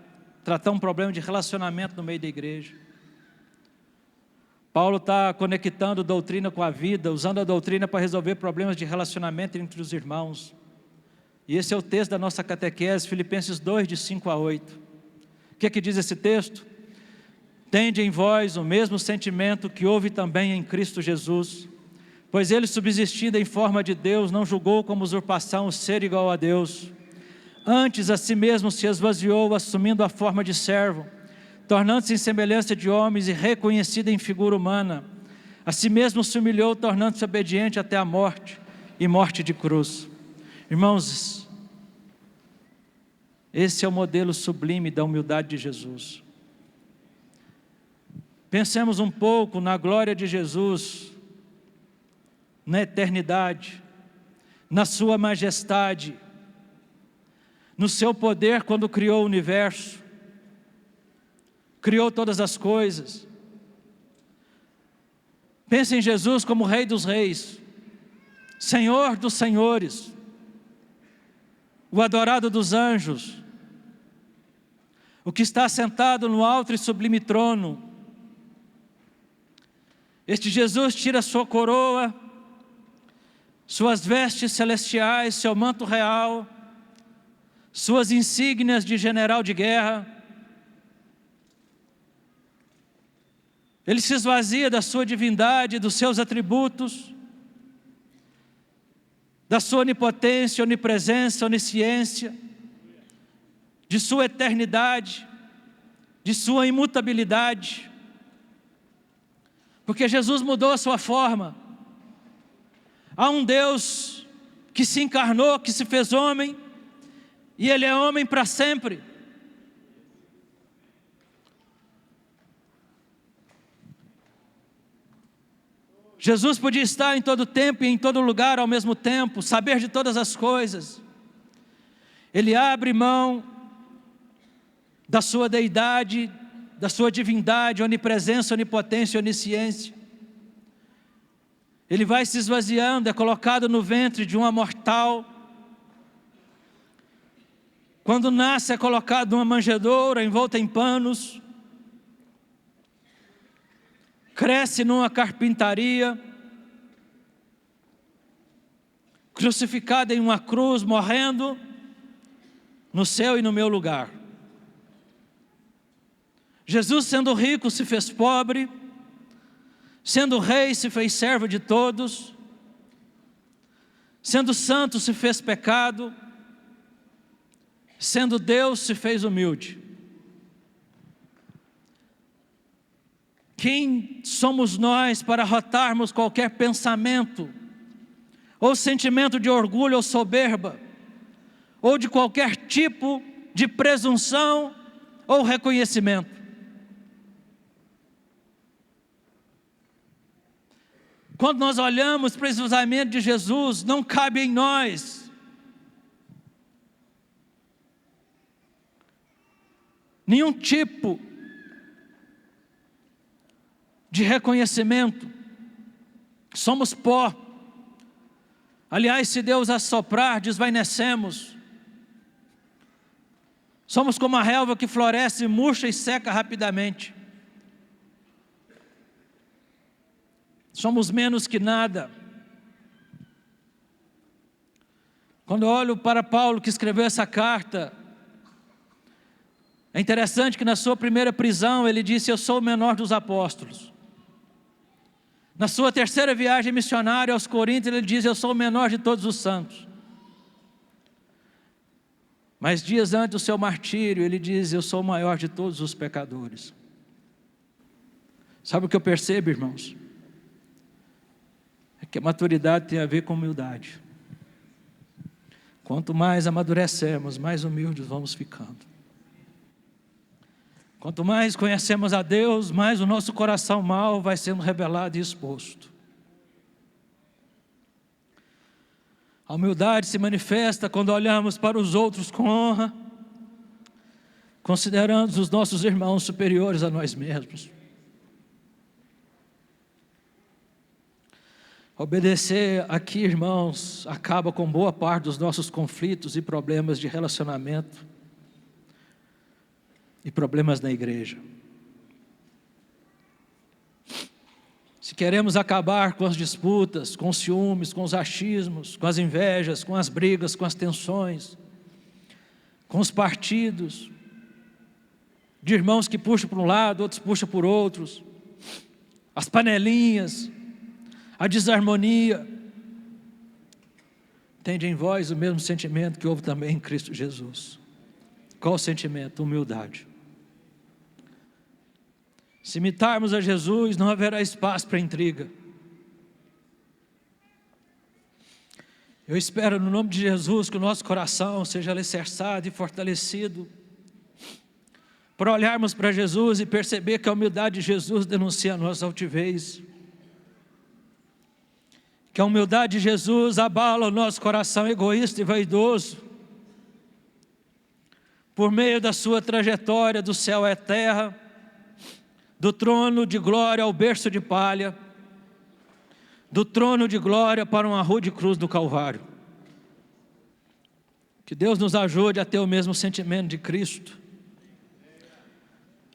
tratar um problema de relacionamento no meio da igreja. Paulo está conectando doutrina com a vida, usando a doutrina para resolver problemas de relacionamento entre os irmãos. E esse é o texto da nossa catequese, Filipenses 2, de 5 a 8. O que é que diz esse texto? Tende em vós o mesmo sentimento que houve também em Cristo Jesus, pois ele, subsistindo em forma de Deus, não julgou como usurpação o ser igual a Deus. Antes a si mesmo se esvaziou, assumindo a forma de servo, tornando-se em semelhança de homens e reconhecido em figura humana. A si mesmo se humilhou, tornando-se obediente até a morte, e morte de cruz. Irmãos, esse é o modelo sublime da humildade de Jesus. Pensemos um pouco na glória de Jesus, na eternidade, na sua majestade, no seu poder quando criou o universo, criou todas as coisas. Pense em Jesus como Rei dos Reis, Senhor dos Senhores, o adorado dos anjos, o que está sentado no alto e sublime trono. Este Jesus tira sua coroa, suas vestes celestiais, seu manto real, suas insígnias de general de guerra. Ele se esvazia da sua divindade, dos seus atributos, da sua onipotência, onipresença, onisciência, de sua eternidade, de sua imutabilidade, porque Jesus mudou a sua forma. Há um Deus que se encarnou, que se fez homem, e Ele é homem para sempre. Jesus podia estar em todo tempo e em todo lugar ao mesmo tempo, saber de todas as coisas. Ele abre mão da sua deidade, da sua divindade, onipresença, onipotência, onisciência. Ele vai se esvaziando, é colocado no ventre de uma mortal. Quando nasce é colocado numa manjedoura envolta em panos. Cresce numa carpintaria, crucificado em uma cruz, morrendo no seu e no meu lugar. Jesus, sendo rico, se fez pobre, sendo rei, se fez servo de todos, sendo santo, se fez pecado, sendo Deus, se fez humilde. Quem somos nós para rotarmos qualquer pensamento, ou sentimento de orgulho ou soberba, ou de qualquer tipo de presunção ou reconhecimento? Quando nós olhamos para esse esvaziamento de Jesus, não cabe em nós nenhum tipo de reconhecimento. Somos pó. Aliás, se Deus assoprar, desvanecemos. Somos como a relva que floresce, murcha e seca rapidamente. Somos menos que nada. Quando eu olho para Paulo, que escreveu essa carta, é interessante que na sua primeira prisão ele disse: eu sou o menor dos apóstolos. Na sua terceira viagem missionária aos Coríntios, ele diz: eu sou o menor de todos os santos. Mas dias antes do seu martírio, ele diz: eu sou o maior de todos os pecadores. Sabe o que eu percebo, irmãos? É que a maturidade tem a ver com humildade. Quanto mais amadurecemos, mais humildes vamos ficando. Quanto mais conhecemos a Deus, mais o nosso coração mau vai sendo revelado e exposto. A humildade se manifesta quando olhamos para os outros com honra, considerando os nossos irmãos superiores a nós mesmos. Obedecer aqui, irmãos, acaba com boa parte dos nossos conflitos e problemas de relacionamento e problemas na igreja. Se queremos acabar com as disputas, com os ciúmes, com os achismos, com as invejas, com as brigas, com as tensões, com os partidos, de irmãos que puxam para um lado, outros puxam por outros, as panelinhas, a desarmonia, tende em vós o mesmo sentimento que houve também em Cristo Jesus. Qual o sentimento? Humildade. Se imitarmos a Jesus, não haverá espaço para intriga. Eu espero no nome de Jesus que o nosso coração seja alicerçado e fortalecido, para olharmos para Jesus e perceber que a humildade de Jesus denuncia a nossa altivez, que a humildade de Jesus abala o nosso coração egoísta e vaidoso, por meio da sua trajetória do céu à terra, do trono de glória ao berço de palha, do trono de glória para uma rude cruz do Calvário. Que Deus nos ajude a ter o mesmo sentimento de Cristo,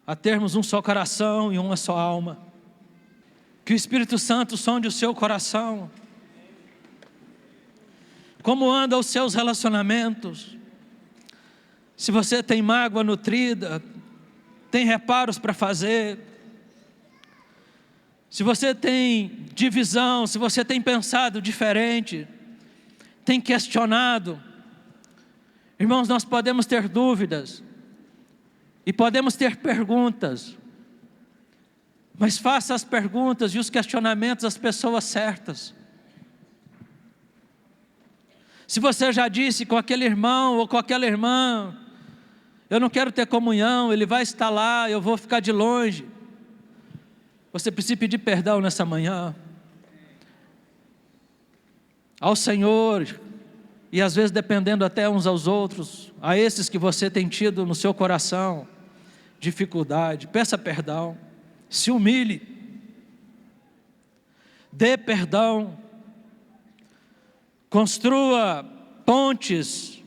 a termos um só coração e uma só alma. Que o Espírito Santo sonde o seu coração. Como andam os seus relacionamentos? Se você tem mágoa nutrida, tem reparos para fazer, se você tem divisão, se você tem pensado diferente, tem questionado, irmãos, nós podemos ter dúvidas, e podemos ter perguntas, mas faça as perguntas e os questionamentos às pessoas certas. Se você já disse com aquele irmão ou com aquela irmã: eu não quero ter comunhão, ele vai estar lá, eu vou ficar de longe, você precisa pedir perdão nessa manhã ao Senhor, e às vezes dependendo até uns aos outros, a esses que você tem tido no seu coração dificuldade. Peça perdão, se humilhe, dê perdão, construa pontes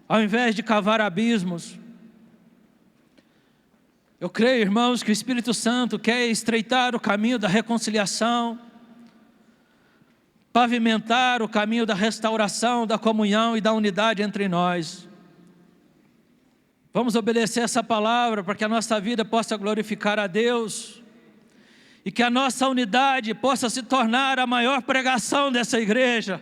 ao invés de cavar abismos. Eu creio, irmãos, que o Espírito Santo quer estreitar o caminho da reconciliação, pavimentar o caminho da restauração, da comunhão e da unidade entre nós. Vamos obedecer essa palavra para que a nossa vida possa glorificar a Deus e que a nossa unidade possa se tornar a maior pregação dessa igreja.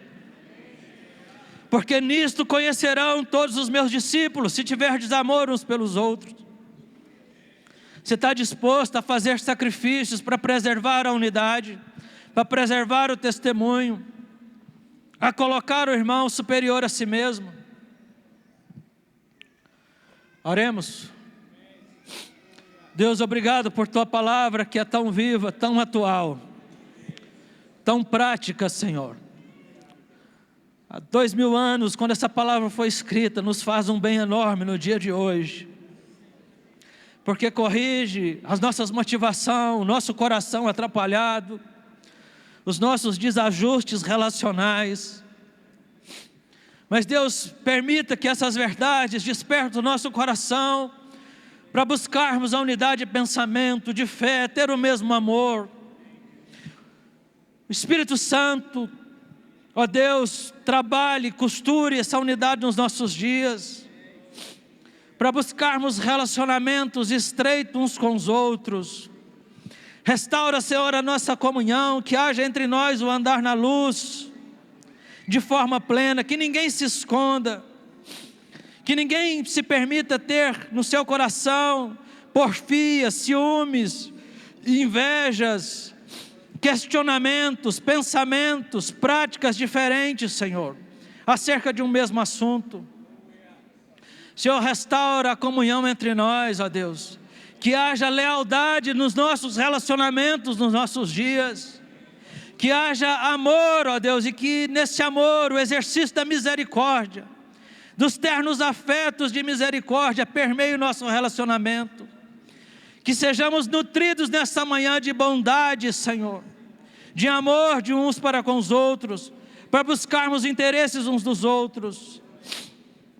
Porque nisto conhecerão todos os meus discípulos, se tiverdes amor uns pelos outros. Você está disposto a fazer sacrifícios para preservar a unidade, para preservar o testemunho, a colocar o irmão superior a si mesmo? Oremos. Deus, obrigado por Tua palavra que é tão viva, tão atual, tão prática, Senhor. Há 2000 anos, quando essa palavra foi escrita, nos faz um bem enorme no dia de hoje. porque corrige as nossas motivações, o nosso coração atrapalhado, os nossos desajustes relacionais. Mas Deus, permita que essas verdades despertem o nosso coração para buscarmos a unidade de pensamento, de fé, ter o mesmo amor. O Espírito Santo, ó Deus, trabalhe, costure essa unidade nos nossos dias, para buscarmos relacionamentos estreitos uns com os outros. Restaura, Senhor, a nossa comunhão, que haja entre nós o andar na luz, de forma plena, que ninguém se esconda, que ninguém se permita ter no seu coração porfias, ciúmes, invejas, questionamentos, pensamentos, práticas diferentes, Senhor, acerca de um mesmo assunto. Senhor, restaura a comunhão entre nós, ó Deus, que haja lealdade nos nossos relacionamentos, nos nossos dias, que haja amor, ó Deus, e que nesse amor o exercício da misericórdia, dos ternos afetos de misericórdia, permeie o nosso relacionamento. Que sejamos nutridos nessa manhã de bondade, Senhor, de amor de uns para com os outros, para buscarmos interesses uns dos outros,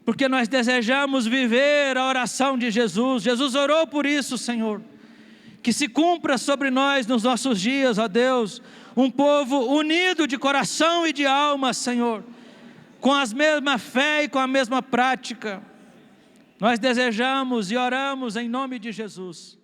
porque nós desejamos viver a oração de Jesus. Jesus orou por isso, Senhor, que se cumpra sobre nós nos nossos dias, ó Deus, um povo unido de coração e de alma, Senhor, com a mesma fé e com a mesma prática. Nós desejamos e oramos em nome de Jesus.